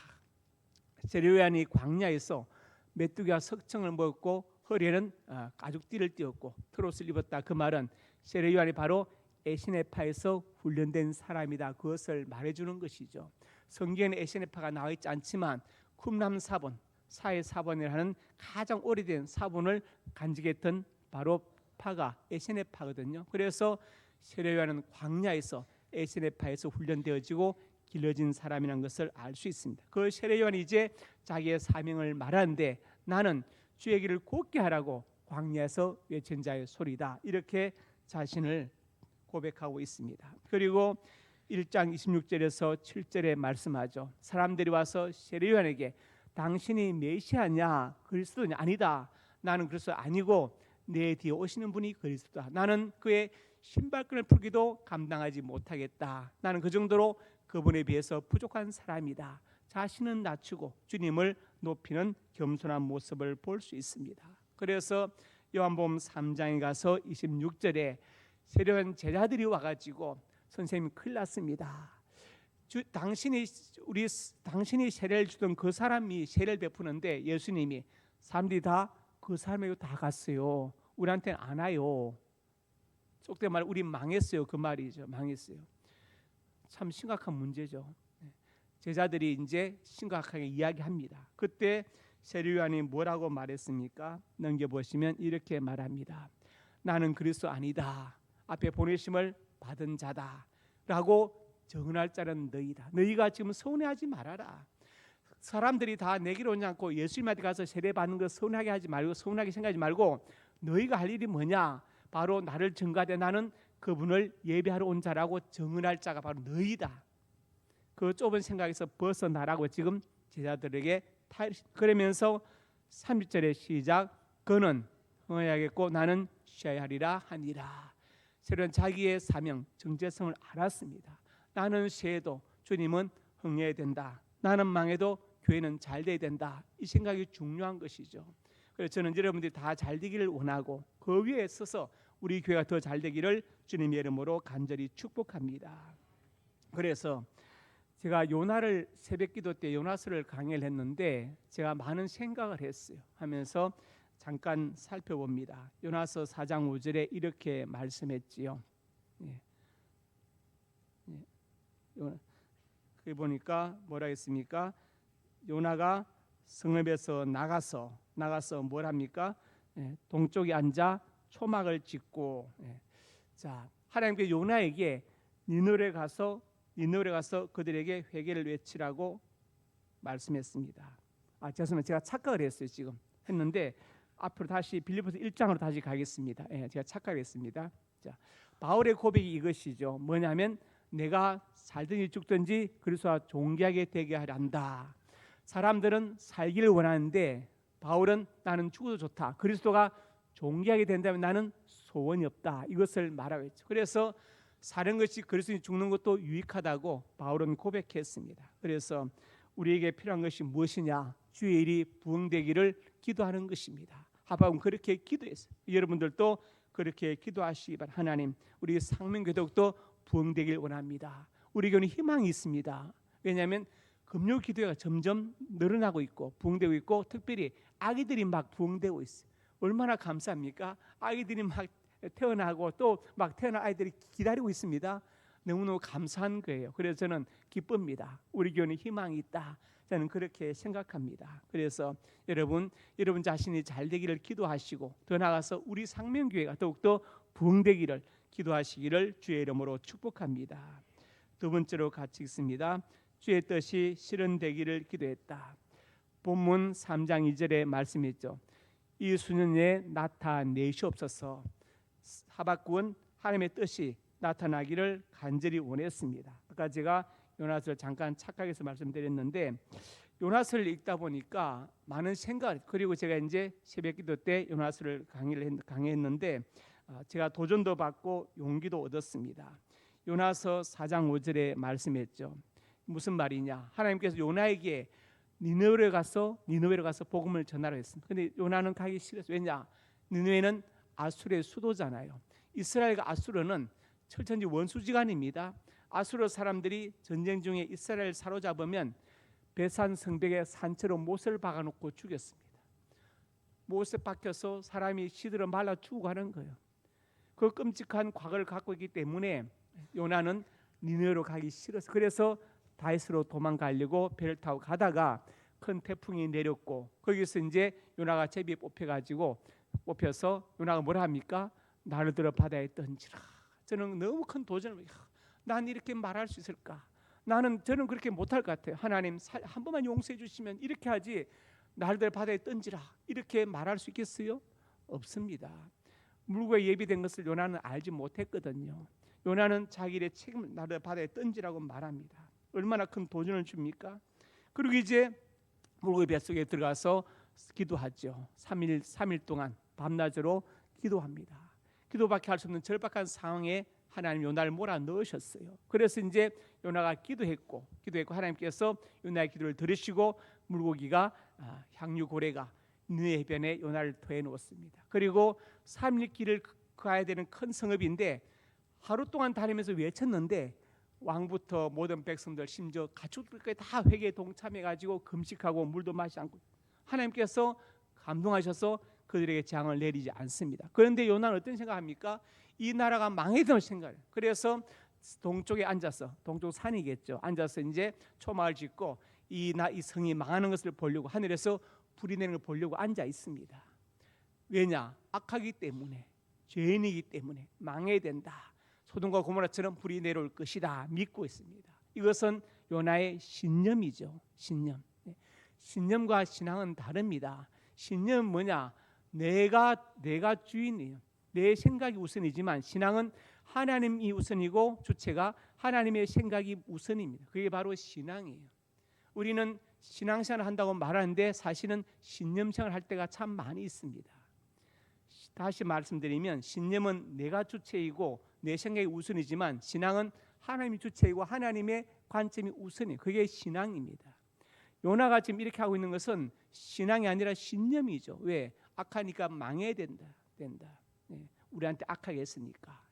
세례 요한이 광야에서 메뚜기와 석청을 먹었고 허리에는 가죽띠를 띄었고 트롯을 입었다. 그 말은 세례 요한이 바로 에시네파에서 훈련된 사람이다. 그것을 말해주는 것이죠. 성경에는 에시네파가 나와 있지 않지만 쿰람 사본, 사회 사본이라는 가장 오래된 사본을 간직했던 바로 파가 에시네파거든요. 그래서 세례 요한은 광야에서 에시네파에서 훈련되어지고 길러진 사람이라는 것을 알 수 있습니다. 그 세례 요한이 이제 자기의 사명을 말하는데 나는 주의 길을 곧게 하라고 광야에서 외친 자의 소리다. 이렇게 자신을 고백하고 있습니다. 그리고 1장 26절에서 7절에 말씀하죠. 사람들이 와서 세례 요한에게 당신이 메시아냐 그리스도냐? 아니다. 나는 그리스도 아니고 내 뒤에 오시는 분이 그리스도다. 나는 그의 신발끈을 풀기도 감당하지 못하겠다. 나는 그 정도로 그분에 비해서 부족한 사람이다. 자신은 낮추고 주님을 높이는 겸손한 모습을 볼 수 있습니다. 그래서 요한복음 3장에 가서 26절에 세례요한 제자들이 와가지고 선생님 큰일 났습니다. 당신이 세례를 주던 그 사람이 세례를 베푸는데 예수님이 사람들이 다 그 사람에게 다 갔어요. 우리한테는 안 와요. 속된 말 우리 망했어요. 그 말이죠. 망했어요. 참 심각한 문제죠. 제자들이 이제 심각하게 이야기합니다. 그때 세례 요한이 뭐라고 말했습니까? 넘겨보시면 이렇게 말합니다. 나는 그리스도 아니다. 앞에 보내심을 받은 자다. 라고 정언할 자는 너희다. 너희가 지금 서운해하지 말아라. 사람들이 다 내게로 오지 않고 예수님한테 가서 세례받는 거 서운하게 하지 말고 서운하게 생각하지 말고 너희가 할 일이 뭐냐? 바로 나를 증거하되 나는 그분을 예배하러 온 자라고 정언할 자가 바로 너희다. 그 좁은 생각에서 벗어나라고 지금 제자들에게 그러면서 30절의 시작 그는 흥해야겠고 나는 쉬어야 하리라 하니라. 새로운 자기의 사명 정체성을 알았습니다. 나는 쉬어도 주님은 흥해야 된다. 나는 망해도 교회는 잘 돼야 된다. 이 생각이 중요한 것이죠. 그래서 저는 여러분들이 다 잘 되기를 원하고 그 위에 서서 우리 교회가 더 잘 되기를 주님의 이름으로 간절히 축복합니다. 그래서 제가 요나를 새벽기도 때 요나서를 강의를 했는데 제가 많은 생각을 했어요. 하면서 잠깐 살펴봅니다. 요나서 4장 5절에 이렇게 말씀했지요. 거기 보니까 뭐라 했습니까? 요나가 성읍에서 나가서 뭘 합니까? 동쪽에 앉아 초막을 짓고 자 하나님께 요나에게 니느웨에 가서 그들에게 회개를 외치라고 말씀했습니다. 죄송합니다. 제가 착각을 했어요. 지금 했는데 앞으로 다시 빌립보서 1장으로 다시 가겠습니다. 제가 착각했습니다. 자, 바울의 고백이 이것이죠. 뭐냐면 내가 살든지 죽든지 그리스도와 존귀하게 되게 하려 한다. 사람들은 살기를 원하는데 바울은 나는 죽어도 좋다. 그리스도가 존귀하게 된다면 나는 소원이 없다. 이것을 말하고 있죠. 그래서 사는 것이 그리스도인이 죽는 것도 유익하다고 바울은 고백했습니다. 그래서 우리에게 필요한 것이 무엇이냐? 주의 일이 부응되기를 기도하는 것입니다. 하박국 그렇게 기도했어요. 여러분들도 그렇게 기도하시기 바랍니다. 하나님, 우리 상명교독도 부응되길 원합니다. 우리 교회는 희망이 있습니다. 왜냐하면 금요 기도회가 점점 늘어나고 있고 부응되고 있고 특별히 아기들이 막 부응되고 있어요. 얼마나 감사합니까? 아기들이 막 태어나고 또 막 태어난 아이들이 기다리고 있습니다. 너무너무 감사한 거예요. 그래서 저는 기쁩니다. 우리 교회는 희망이 있다. 저는 그렇게 생각합니다. 그래서 여러분 자신이 잘 되기를 기도하시고 더 나아가서 우리 상명교회가 더욱더 부흥되기를 기도하시기를 주의 이름으로 축복합니다. 두 번째로 같이 읽습니다. 주의 뜻이 실현되기를 기도했다. 본문 3장 2절에 말씀했죠. 이 수년에 나타내시옵소서. 하박국은 하나님의 뜻이 나타나기를 간절히 원했습니다. 아까 제가 요나스를 잠깐 착각해서 말씀드렸는데 요나스를 읽다 보니까 많은 생각, 그리고 제가 이제 새벽기도 때 요나스를 강의했는데 제가 도전도 받고 용기도 얻었습니다. 요나서 4장 5절에 말씀했죠. 무슨 말이냐? 하나님께서 요나에게 니느웨로 가서 복음을 전하라 했습니다. 근데 요나는 가기 싫었어요. 왜냐? 니느웨는 아수르의 수도잖아요. 이스라엘과 아수르는 철천지 원수지간입니다. 아수르 사람들이 전쟁 중에 이스라엘을 사로잡으면 베산 성벽에 산채로 못을 박아놓고 죽였습니다. 못에 박혀서 사람이 시들어 말라 죽어가는 거예요. 그 끔찍한 과거를 갖고 있기 때문에 요나는 니느웨로 가기 싫어서, 그래서 다윗으로 도망가려고 배를 타고 가다가 큰 태풍이 내렸고 거기서 이제 요나가 제비 뽑혀서 요나가 뭐라 합니까? 나를 들어 바다에 던지라. 저는 너무 큰 도전을, 난 이렇게 말할 수 있을까? 저는 그렇게 못할 것 같아요. 하나님 한 번만 용서해 주시면 이렇게 하지, 나를 들어 바다에 던지라 이렇게 말할 수 있겠어요? 없습니다. 물고에 예비된 것을 요나는 알지 못했거든요. 요나는 자기 일의 책임을 나를 바다에 던지라고 말합니다. 얼마나 큰 도전을 줍니까? 그리고 이제 물고기 뱃속에 들어가서 기도하죠. 3일 동안 밤낮으로 기도합니다. 기도밖에 할 수 없는 절박한 상황에 하나님 요나를 몰아 넣으셨어요. 그래서 이제 요나가 기도했고 하나님께서 요나의 기도를 들으시고 물고기가 향유고래가 니느웨 해변에 요나를 토해 놓았습니다. 그리고 3일 길을 가야 되는 큰 성읍인데 하루 동안 다니면서 외쳤는데 왕부터 모든 백성들 심지어 가축들까지 다 회개에 동참해가지고 금식하고 물도 마시지 않고 하나님께서 감동하셔서 그들에게 재앙을 내리지 않습니다. 그런데 요나는 어떤 생각합니까? 이 나라가 망해도 생각해요. 그래서 동쪽에 앉아서, 동쪽 산이겠죠. 앉아서 이제 초막을 짓고 이 성이 망하는 것을 보려고, 하늘에서 불이 내는 걸 보려고 앉아 있습니다. 왜냐? 악하기 때문에, 죄인이기 때문에 망해야 된다. 소돔과 고모라처럼 불이 내려올 것이다 믿고 있습니다. 이것은 요나의 신념이죠. 신념. 신념과 신앙은 다릅니다. 신념은 뭐냐? 내가 주인이에요. 내 생각이 우선이지만 신앙은 하나님이 우선이고 주체가 하나님의 생각이 우선입니다. 그게 바로 신앙이에요. 우리는 신앙생활을 한다고 말하는데 사실은 신념생활을 할 때가 참 많이 있습니다. 다시 말씀드리면 신념은 내가 주체이고 내 생각이 우선이지만 신앙은 하나님이 주체이고 하나님의 관점이 우선이에요. 그게 신앙입니다. 요나가 지금 이렇게 하고 있는 것은 신앙이 아니라 신념이죠. 왜? 악하니까 망해야 된다. 네. 우리한테 악하게 했으니까.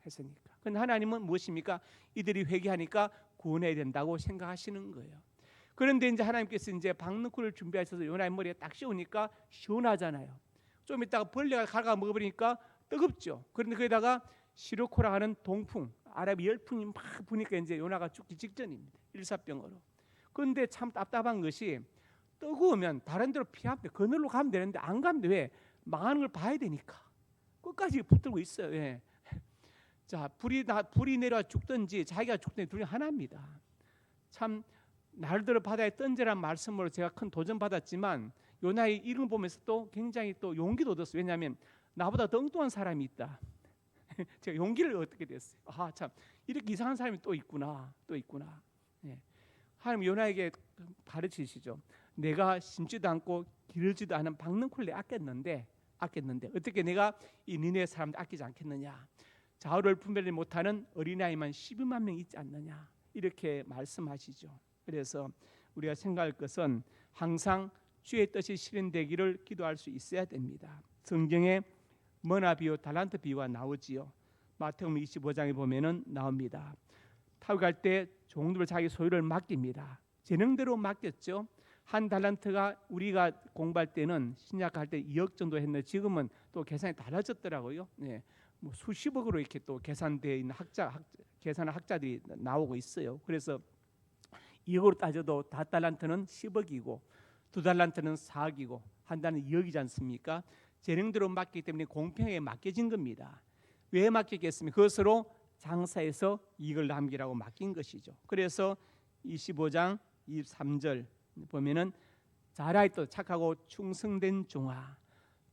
그런데 하나님은 무엇입니까? 이들이 회개하니까 구원해야 된다고 생각하시는 거예요. 그런데 이제 하나님께서 이제 박능쿨을 준비하셔서 요나의 머리에 딱 씌우니까 시원하잖아요. 좀 있다가 벌레가 갈가 먹어버리니까 뜨겁죠. 그런데 거기다가 시로코라 하는 동풍, 아랍 열풍이 막 부니까 이제 요나가 죽기 직전입니다. 일사병으로. 그런데 참 답답한 것이 뜨거우면 다른 데로 피하면 그늘로 가면 되는데 안 가면 돼. 왜? 망하는 걸 봐야 되니까. 끝까지 붙들고 있어요. 왜? 자, 불이 내려와 죽든지 자기가 죽든지 둘 중 하나입니다. 참 나를 들어 바다에 던지라는 말씀으로 제가 큰 도전 받았지만 요나의 이런 거 보면서 또 굉장히 또 용기도 얻었어요. 왜냐하면 나보다 더 엉뚱한 사람이 있다. 제가 용기를 얻게 됐어요. 참 이렇게 이상한 사람이 또 있구나. 네. 하나님 요나에게 가르치시죠. 내가 심지도 않고 기르지도 않은 박능쿨을 아꼈는데 어떻게 내가 이 니네 사람들 아끼지 않겠느냐? 좌우를 분별하지 못하는 어린아이만 12만 명 있지 않느냐? 이렇게 말씀하시죠. 그래서 우리가 생각할 것은 항상 주의 뜻이 실현되기를 기도할 수 있어야 됩니다. 성경에 머나 비유, 달란트 비유가 나오지요. 마태복음 25장에 보면은 나옵니다. 타국할 때 종들을 자기 소유를 맡깁니다. 재능대로 맡겼죠. 한 달란트가 우리가 공부할 때는 신약할 때 2억 정도 했는데 지금은 또 계산이 달라졌더라고요. 네, 뭐 수십억으로 이렇게 또 계산되어 있는 계산한 학자들이 나오고 있어요. 그래서 2억으로 따져도 다 달란트는 10억이고 두 달란트는 4억이고 한 달은 2억이지 않습니까? 재능대로 맡기기 때문에 공평하게 맡겨진 겁니다. 왜 맡겼겠습니까? 그것으로 장사해서 이익을 남기라고 맡긴 것이죠. 그래서 25장 23절 보면은 잘하였다 착하고 충성된 종아,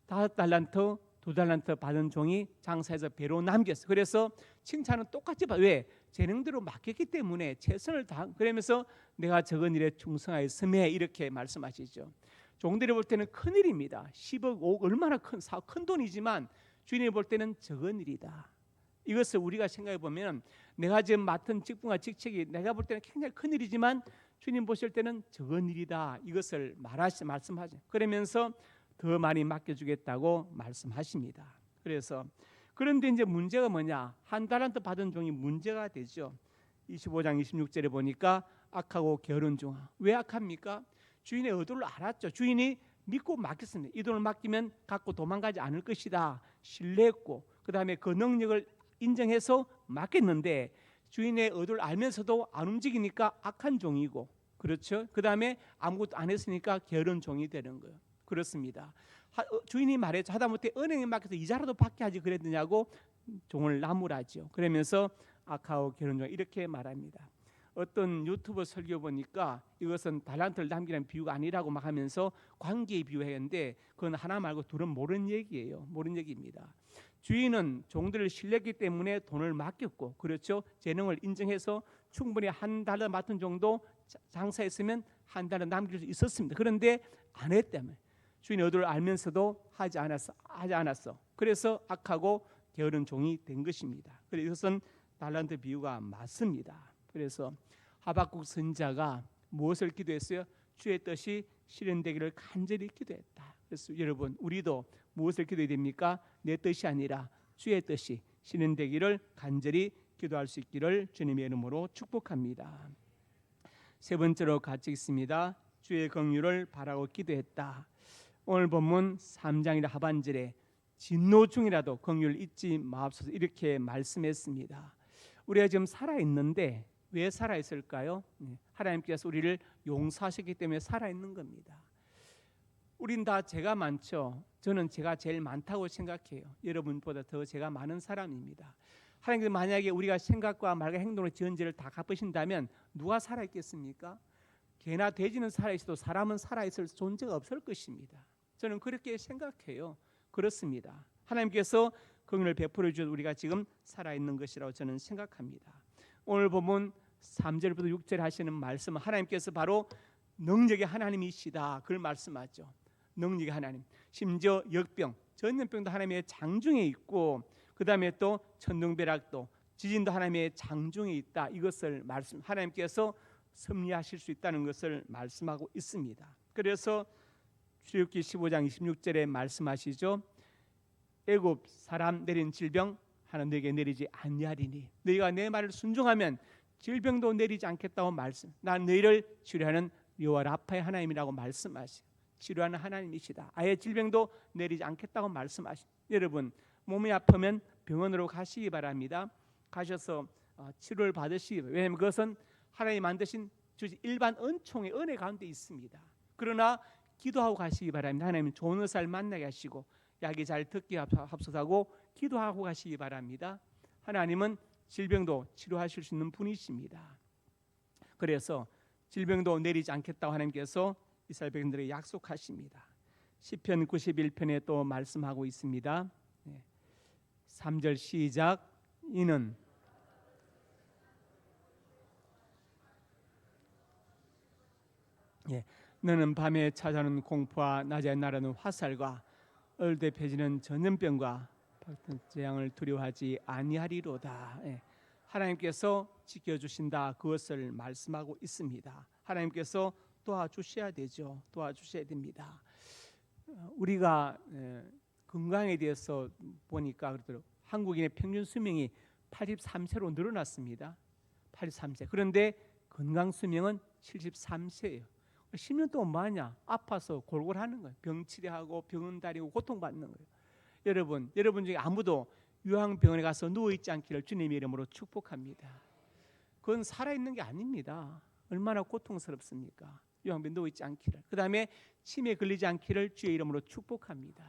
5달란트 2달란트 받은 종이 장사해서 배로 남겼어. 그래서 칭찬은 똑같이 받아. 왜? 재능대로 맡겼기 때문에 최선을 다. 그러면서 내가 적은 일에 충성하였음에 이렇게 말씀하시죠. 종들이 볼 때는 큰 일입니다. 10억, 5억 얼마나 큰 돈이지만 주인이 볼 때는 적은 일이다. 이것을 우리가 생각해 보면 내가 지금 맡은 직분과 직책이 내가 볼 때는 굉장히 큰 일이지만 주님 보실 때는 적은 일이다. 이것을 말씀하죠. 그러면서 더 많이 맡겨주겠다고 말씀하십니다. 그래서 그런데 이제 문제가 뭐냐? 1달란트 받은 종이 문제가 되죠. 25장 26절에 보니까 악하고 게으른 종아. 왜 악합니까? 주인의 의도를 알았죠. 주인이 믿고 맡겼습니다. 이 돈을 맡기면 갖고 도망가지 않을 것이다. 신뢰했고 그 다음에 그 능력을 인정해서 맡겼는데 주인의 의도를 알면서도 안 움직이니까 악한 종이고, 그렇죠? 그 다음에 아무것도 안 했으니까 게으른 종이 되는 거예요. 그렇습니다. 주인이 말했죠. 하다못해 은행에 맡겨서 이자라도 받게 하지 그랬느냐고 종을 나무라죠. 그러면서 악하고 게으른 종 이렇게 말합니다. 어떤 유튜브 설교 보니까 이것은 달란트를 남기는 비유가 아니라고 막 하면서 관계에 비유했는데 그건 하나 말고 둘은 모르는 얘기예요. 모르는 얘기입니다. 주인은 종들을 신뢰했기 때문에 돈을 맡겼고, 그렇죠? 재능을 인정해서 충분히 1달러 맡은 정도 장사했으면 1달러 남길 수 있었습니다. 그런데 안 했다면 주인의 의도를 알면서도 하지 않았어. 그래서 악하고 게으른 종이 된 것입니다. 그래서 이것은 달란트 비유가 맞습니다. 그래서 하박국 선지자가 무엇을 기도했어요? 주의 뜻이 실현되기를 간절히 기도했다. 그래서 여러분 우리도 무엇을 기도해야 됩니까? 내 뜻이 아니라 주의 뜻이 실현되기를 간절히 기도할 수 있기를 주님의 이름으로 축복합니다. 세 번째로 같이 있습니다. 주의 긍휼을 바라고 기도했다. 오늘 본문 3장이라 하반절에 진노 중이라도 긍휼 잊지 마옵소서 이렇게 말씀했습니다. 우리가 지금 살아있는데 왜 살아있을까요? 하나님께서 우리를 용서하셨기 때문에 살아있는 겁니다. 우린 다 죄가 많죠. 저는 제가 제일 많다고 생각해요. 여러분보다 더 죄가 많은 사람입니다. 하나님께서 만약에 우리가 생각과 말과 행동으로 지은 죄를 다 갚으신다면 누가 살아있겠습니까? 개나 돼지는 살아있어도 사람은 살아있을 존재가 없을 것입니다. 저는 그렇게 생각해요. 그렇습니다. 하나님께서 긍휼을 베풀어 주셔서 우리가 지금 살아있는 것이라고 저는 생각합니다. 오늘 보면 3절부터 6절 하시는 말씀은 하나님께서 바로 능력의 하나님이시다. 그걸 말씀하죠. 능력의 하나님. 심지어 역병, 전염병도 하나님의 장중에 있고 그 다음에 또 천둥벼락도 지진도 하나님의 장중에 있다. 이것을 하나님께서 섭리하실 수 있다는 것을 말씀하고 있습니다. 그래서 출애굽기 15장 26절에 말씀하시죠. 애굽 사람 내린 질병 하나님 너에게 내리지 아니하리니 너희가 내 말을 순종하면 질병도 내리지 않겠다고 말씀. 난 너희를 치료하는 여호와 라파의 하나님이라고 말씀하시. 치료하는 하나님이시다. 아예 질병도 내리지 않겠다고 말씀하시. 여러분 몸이 아프면 병원으로 가시기 바랍니다. 가셔서 치료를 받으시기 바랍니다. 왜냐하면 그것은 하나님이 만드신 일반 은총의 은혜 가운데 있습니다. 그러나 기도하고 가시기 바랍니다. 하나님 좋은 의사를 만나게 하시고 약이 잘 듣게 합소하고 기도하고 가시기 바랍니다. 하나님은 질병도 치료하실 수 있는 분이십니다. 그래서 질병도 내리지 않겠다고 하나님께서 이스라엘 백성들에게 약속하십니다. 시편 91편에 또 말씀하고 있습니다. 3절 시작. 이는 너는 밤에 찾아오는 공포와 낮에 날아오는 화살과 얼대 펴지는 전염병과 재앙을 두려워하지 아니하리로다. 하나님께서 지켜주신다. 그것을 말씀하고 있습니다. 하나님께서 도와주셔야 되죠. 도와주셔야 됩니다. 우리가 건강에 대해서 보니까 그렇더라고요. 한국인의 평균 수명이 83세로 늘어났습니다. 83세. 그런데 건강 수명은 73세예요. 10년 동안 뭐하냐? 아파서 골골하는 거예요. 병 치료하고 병원 다니고 고통받는 거예요. 여러분 중에 아무도 요양병원에 가서 누워있지 않기를 주님의 이름으로 축복합니다. 그건 살아있는 게 아닙니다. 얼마나 고통스럽습니까? 요양병에 누워있지 않기를. 그 다음에 치매에 걸리지 않기를 주의 이름으로 축복합니다.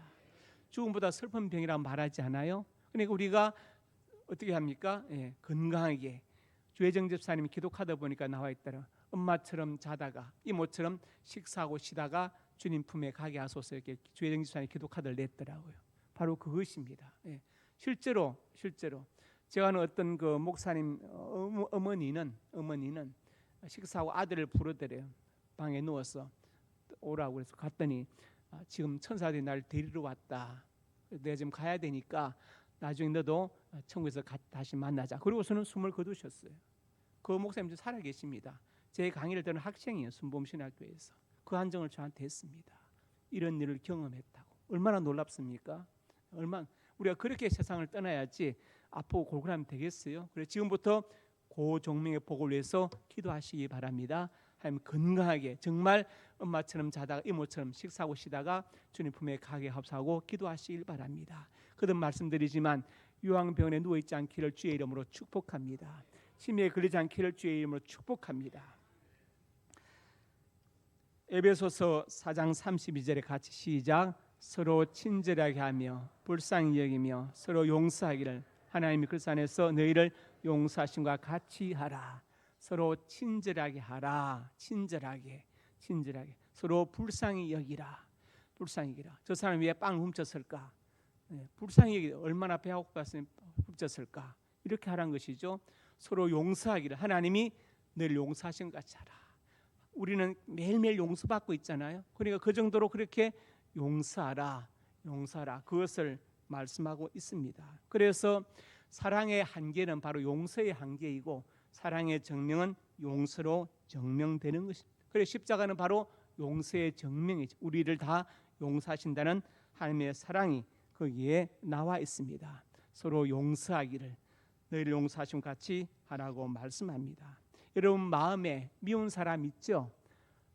죽음보다 슬픈 병이라고 말하지 않아요? 그러니까 우리가 어떻게 합니까? 예, 건강하게. 주혜정 집사님이 기독하다 보니까 나와 있더라. 엄마처럼 자다가 이모처럼 식사하고 쉬다가 주님 품에 가게 하소서 이렇게 주혜정 집사님이 기독하들 냈더라고요. 바로 그것입니다. 예. 실제로 제가 아는 어떤 그 목사님 어머니는 식사하고 아들을 부르더래요. 방에 누워서 오라고 그래서 갔더니 지금 천사들이 날 데리러 왔다. 내가 지금 가야 되니까 나중에 너도 천국에서 다시 만나자. 그리고서는 숨을 거두셨어요. 그 목사님 살아 계십니다. 제 강의를 듣는 학생이에요. 순범신학교에서. 그 한정을 저한테 했습니다. 이런 일을 경험했다고. 얼마나 놀랍습니까? 우리가 그렇게 세상을 떠나야지 아프고 골골하면 되겠어요? 그래서 지금부터 고종명의 복을 위해서 기도하시기 바랍니다. 하나님 건강하게 정말 엄마처럼 자다가 이모처럼 식사하고 쉬다가 주님 품에 가게 합사하고 기도하시길 바랍니다. 거듭 말씀드리지만 요양병원에 누워있지 않기를 주의 이름으로 축복합니다. 치매에 걸리지 않기를 주의 이름으로 축복합니다. 에베소서 4장 32절에 같이 시작. 서로 친절하게 하며 불쌍히 여기며 서로 용서하기를 하나님이 그리스도 안에서 너희를 용서하심과 같이 하라. 서로 친절하게 하라. 친절하게 서로 불쌍히 여기라. 저 사람이 왜 빵을 훔쳤을까? 불쌍히 여기라. 얼마나 배가 고팠으면 훔쳤을까? 이렇게 하라는 것이죠. 서로 용서하기를 하나님이 늘 용서하신 것 같이 하라. 우리는 매일매일 용서받고 있잖아요. 그러니까 그 정도로 그렇게 용서하라. 그것을 말씀하고 있습니다. 그래서 사랑의 한계는 바로 용서의 한계이고 사랑의 정명은 용서로 정명되는 것입니다. 그래서 십자가는 바로 용서의 정명이죠. 우리를 다 용서하신다는 하나님의 사랑이 거기에 나와 있습니다. 서로 용서하기를 너희를 용서하심 같이 하라고 말씀합니다. 여러분 마음에 미운 사람 있죠?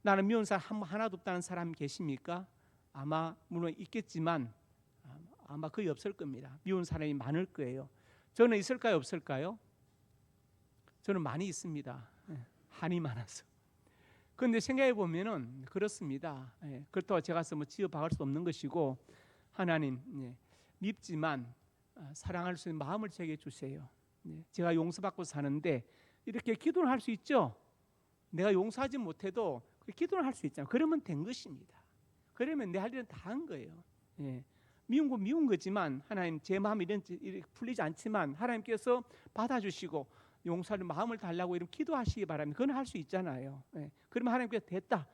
나는 미운 사람 하나도 없다는 사람 계십니까? 아마 물론 있겠지만 아마 거의 없을 겁니다. 미운 사람이 많을 거예요. 저는 있을까요? 없을까요? 저는 많이 있습니다. 한이 많아서. 그런데 생각해 보면은 그렇습니다. 그렇다고 제가 뭐 지어 박을 수 없는 것이고 하나님 밉지만 사랑할 수 있는 마음을 제게 주세요. 제가 용서받고 사는데 이렇게 기도를 할 수 있죠. 내가 용서하지 못해도 기도를 할 수 있잖아요. 그러면 된 것입니다. 그러면 내 할 일은 다 한 거예요. 미운 건 미운 거지만 하나님 제 마음이 이렇게 풀리지 않지만 하나님께서 받아주시고 용서하는 마음을 달라고 이런 기도하시기 바랍니다. 그건 할 수 있잖아요. 그러면 하나님께서 됐다.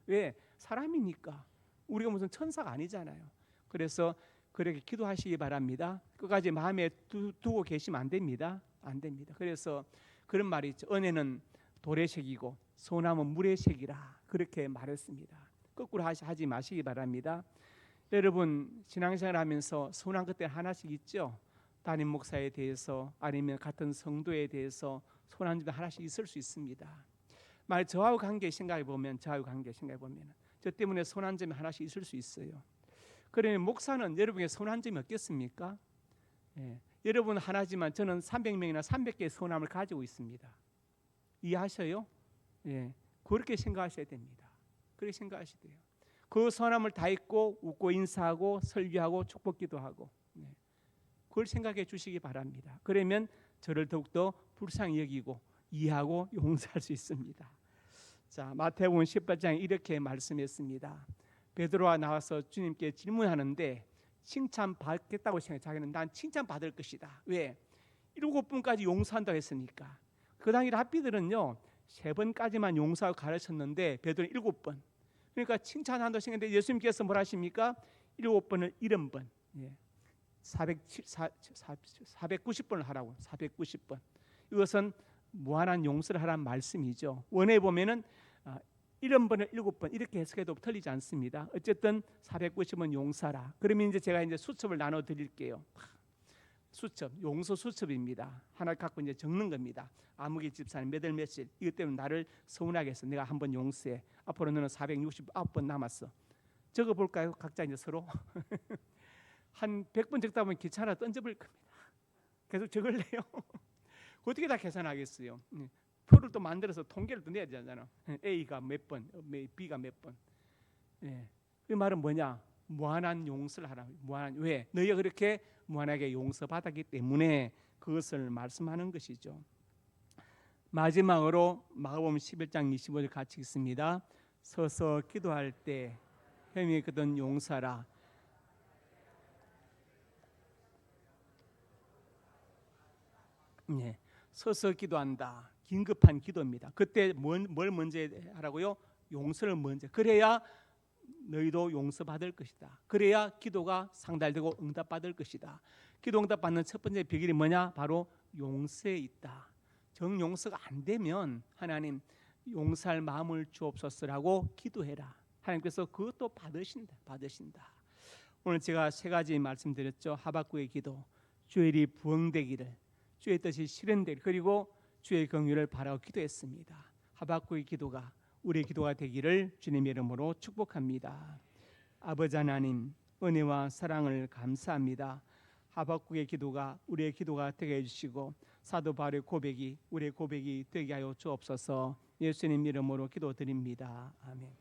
왜? 사람이니까. 우리가 무슨 천사가 아니잖아요. 그래서 그렇게 기도하시기 바랍니다. 끝까지 마음에 두고 계시면 안 됩니다. 안 됩니다. 그래서 그런 말이 있죠. 은혜는 돌의 색이고 소나무 물의 색이라 그렇게 말했습니다. 거꾸로 하지 마시기 바랍니다. 여러분 신앙생활 하면서 서운한 것들 하나씩 있죠. 담임 목사에 대해서 아니면 같은 성도에 대해서 서운한 점이 하나씩 있을 수 있습니다. 만약 저하고 관계 생각해 보면 저 때문에 서운한 점이 하나씩 있을 수 있어요. 그러면 목사는 여러분에게 서운한 점이 없겠습니까? 여러분 하나지만 저는 300명이나 300개의 서운함을 가지고 있습니다. 이해하셔요? 그렇게 생각하셔야 됩니다. 그렇게 생각하셔야 돼요. 그 서운함을 다 잊고 웃고 인사하고 설교하고 축복기도 하고 그걸 생각해 주시기 바랍니다. 그러면 저를 더욱더 불쌍히 여기고 이해하고 용서할 수 있습니다. 자, 마태복음 18장에 이렇게 말씀했습니다. 베드로가 나와서 주님께 질문하는데 칭찬받겠다고 생각해. 자기는 난 칭찬받을 것이다. 왜? 7번까지 용서한다고 했으니까. 그 당시 랍비들은요 3번까지만 용서하고 가르쳤는데 베드로는 7번. 그러니까 칭찬한다고 생각했는데 예수님께서 뭘 하십니까? 7번을 70번 490번을 하라고. 490번. 이것은 무한한 용서를 하라는 말씀이죠. 원에 보면은 70번을 7번 이렇게 해석해도 틀리지 않습니다. 어쨌든 490번 용서라. 그러면 이제 제가 수첩을 나눠 드릴게요. 수첩, 용서 수첩입니다. 하나 갖고 이제 적는 겁니다. 아무개 집사님 몇월 며칠 이것 때문에 나를 서운하게 해서 내가 한번 용서해. 앞으로 너는 469번 남았어. 적어 볼까요? 각자 이제 서로 한 100번 적다 보면 귀찮아 던져버릴 겁니다. 계속 적을래요? 어떻게 다 계산하겠어요? 표를 또 만들어서 통계를 또 내야 되잖아요. A가 몇 번, B가 몇 번. 그 말은 뭐냐? 무한한 용서를 하라. 무한한 왜? 너희가 그렇게 무한하게 용서받았기 때문에 그것을 말씀하는 것이죠. 마지막으로 마가복음 11장 25절 같이 읽습니다. 서서 기도할 때 혐의 그던 용서라. 네, 서서 기도한다. 긴급한 기도입니다. 그때 뭘 먼저 하라고요? 용서를 먼저. 그래야 너희도 용서받을 것이다. 그래야 기도가 상달되고 응답받을 것이다. 기도 응답받는 첫 번째 비결이 뭐냐? 바로 용서에 있다. 정용서가 안 되면 하나님 용서할 마음을 주옵소서라고 기도해라. 하나님께서 그것도 받으신다. 오늘 제가 세 가지 말씀드렸죠. 하박국의 기도, 주의 일이 부응되기를, 주의 뜻이 실현되기를, 그리고 주의 긍휼을 바라고 기도했습니다. 하박국의 기도가 우리의 기도가 되기를 주님의 이름으로 축복합니다. 아버지 하나님, 은혜와 사랑을 감사합니다. 하박국의 기도가 우리의 기도가 되게 해주시고 사도 바울의 고백이 우리의 고백이 되게 하여 주옵소서. 예수님 이름으로 기도드립니다. 아멘.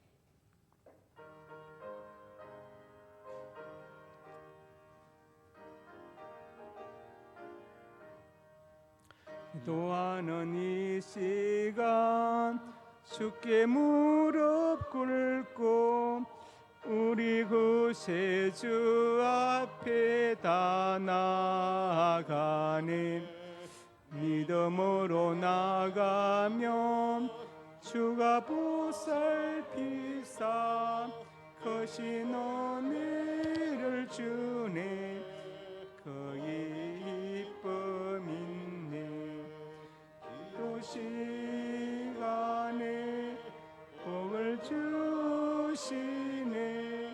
기도하는 이 시간 주께 무릎 꿇고 우리 구세주 앞에 다 나아가니 믿음으로 나가면 주가 보살피사 크신 은혜를 주네. 그의 이쁨 있네. 또 시간에 복을 주시네.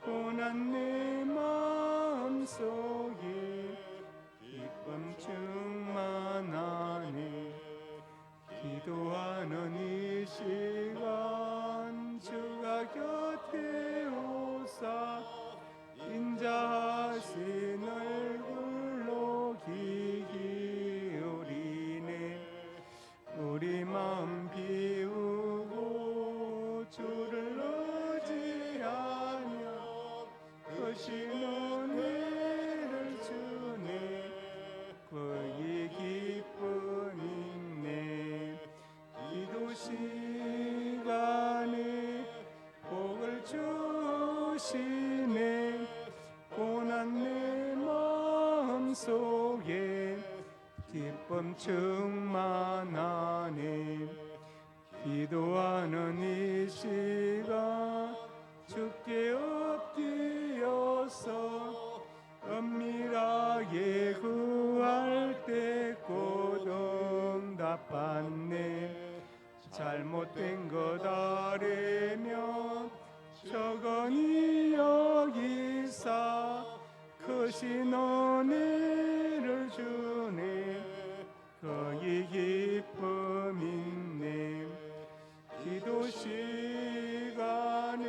고난 내 마음속에 기쁨 충만하네. 기도하는 이 시간 주가 곁에 오사 인자하신 얼굴로 귀 기울이네. 우리 마음 비우고 주를 의지하며 크신 은혜를 주네. 그의 기쁨 있네. 기도 시간에 복을 주시네. 고난 내 마음속에 기쁨 충만하네. 기도하는 이 시간 주께 엎드려서 은밀하게 구할 때 곧 응답받네. 잘못된 것 아래면 적은이 여기사 크신 은혜를 주네. 그의 기쁨 있네. 기도 시간에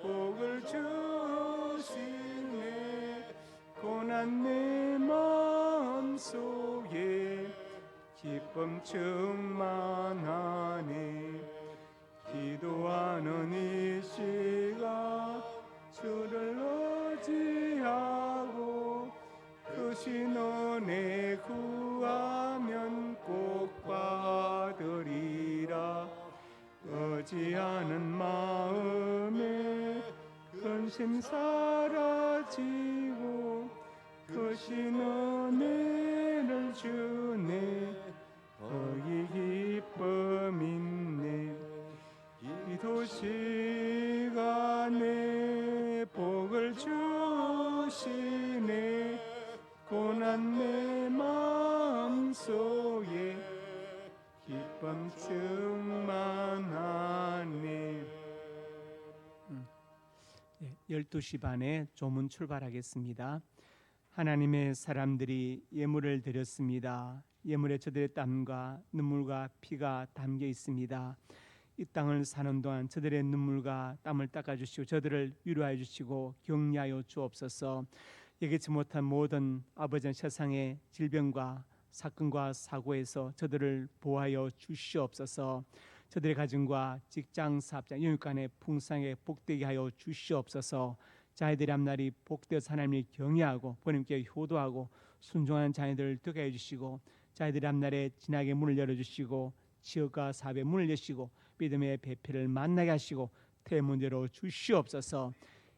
복을 주시네. 고난 내 마음속에 기쁨 충만하네. 기도하는 이 시간 주를 의지하고 크신 은혜 구하면 꼭 받으리라. 의지하는 마음에 근심 사라지고 크신 은혜를 주네. 거기 기쁨 있네. 기도 시간에 복을 주시네. 고난 내 마음속에 기쁨 충만하네. 12시 반에 조문 출발하겠습니다. 하나님의 사람들이 예물을 드렸습니다. 예물에 저들의 땀과 눈물과 피가 담겨 있습니다. 이 땅을 사는 동안 저들의 눈물과 땀을 닦아주시고 저들을 위로하여 주시고 격려하여 주옵소서. 예기치 못한 모든 아버지 세상의 질병과 사건과 사고에서 저들을 보호하여 주시옵소서. 저들의 가정과 직장, 사업장, 영육간의 풍성하게 복되게 하여 주시옵소서. 자녀들의 앞날이 복되어서 하나님을 경외하고 하나님께 효도하고 순종하는 자녀들을 되게 해주시고 자녀들이 앞날에 진하게 문을 열어주시고 지역과 사업의 문을 여시고 믿음의 배필을 만나게 하시고 태문제로 주시옵소서.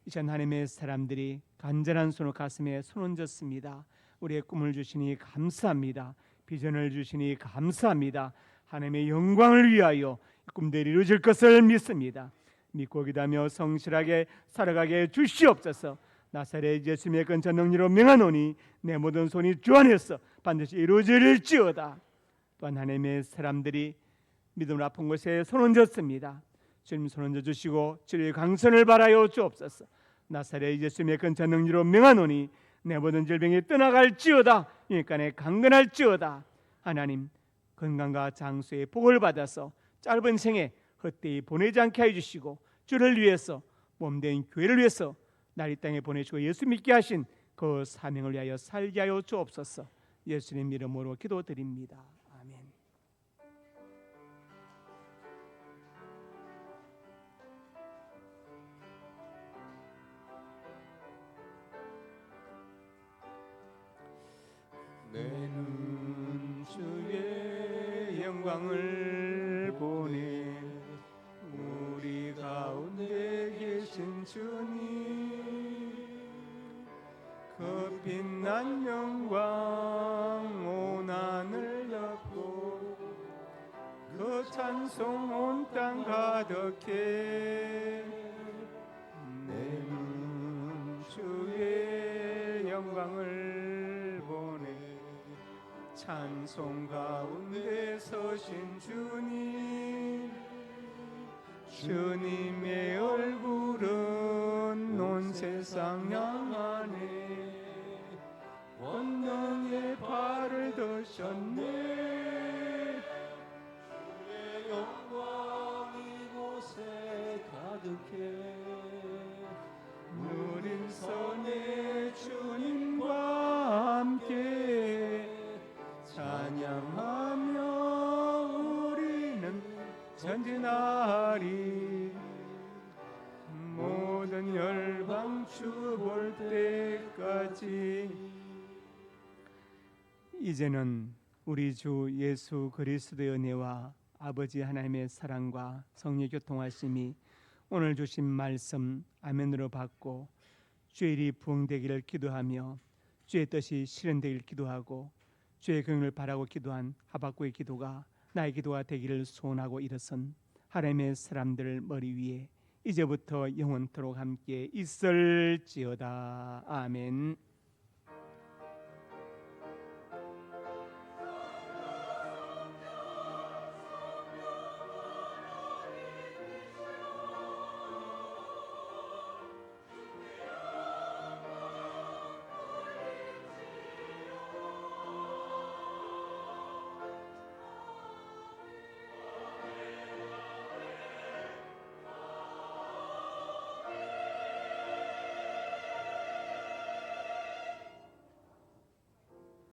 이전 하나님의 사람들이 간절한 손을 가슴에 손 얹었습니다. 우리의 꿈을 주시니 감사합니다. 비전을 주시니 감사합니다. 하나님의 영광을 위하여 꿈들이 이루어질 것을 믿습니다. 믿고 기다며 성실하게 살아가게 해 주시옵소서. 나사렛 예수님의 근처 능리로 명하노니 내 모든 손이 주 안에서 반드시 이루어질지어다. 또한 하나님의 사람들이 믿음으로 아픈 곳에 손 얹었습니다. 주님 손 얹어 주시고 주의 강선을 바라여 주옵소서. 나사렛 예수님의 근처 능리로 명하노니 내 모든 질병이 떠나갈지어다. 유익간에 강건할지어다. 하나님 건강과 장수의 복을 받아서 짧은 생에 헛되이 보내지 않게 해주시고 주를 위해서 몸된 교회를 위해서 날 이 땅에 보내시고 예수 믿게 하신 그 사명을 위하여 살게 하여 주옵소서. 예수님 이름으로 기도드립니다. 아멘. 내는 주의 영광을 보내 우리 가운데 계신 주님 그 빛난 영광 온 하늘 덮고 그 찬송 온 땅 가득해 내는 주의 영광을 보내 찬송 가운데 서신 주님 주님의 얼굴은 온 세상 향하네 원능의 발을 드셨네 주의 영광 이곳에 가득해 누린 선의 주님과 함께 찬양하며 우리는 전진하리 모든 열방 주 볼 때까지. 이제는 우리 주 예수 그리스도의 은혜와 아버지 하나님의 사랑과 성령의 교통하심이 오늘 주신 말씀 아멘으로 받고 주의 일이 부응되기를 기도하며 주의 뜻이 실현되기를 기도하고 주의 긍휼을 바라고 기도한 하박국의 기도가 나의 기도가 되기를 소원하고 일어선 하나님의 사람들 머리 위에 이제부터 영원토록 함께 있을지어다. 아멘.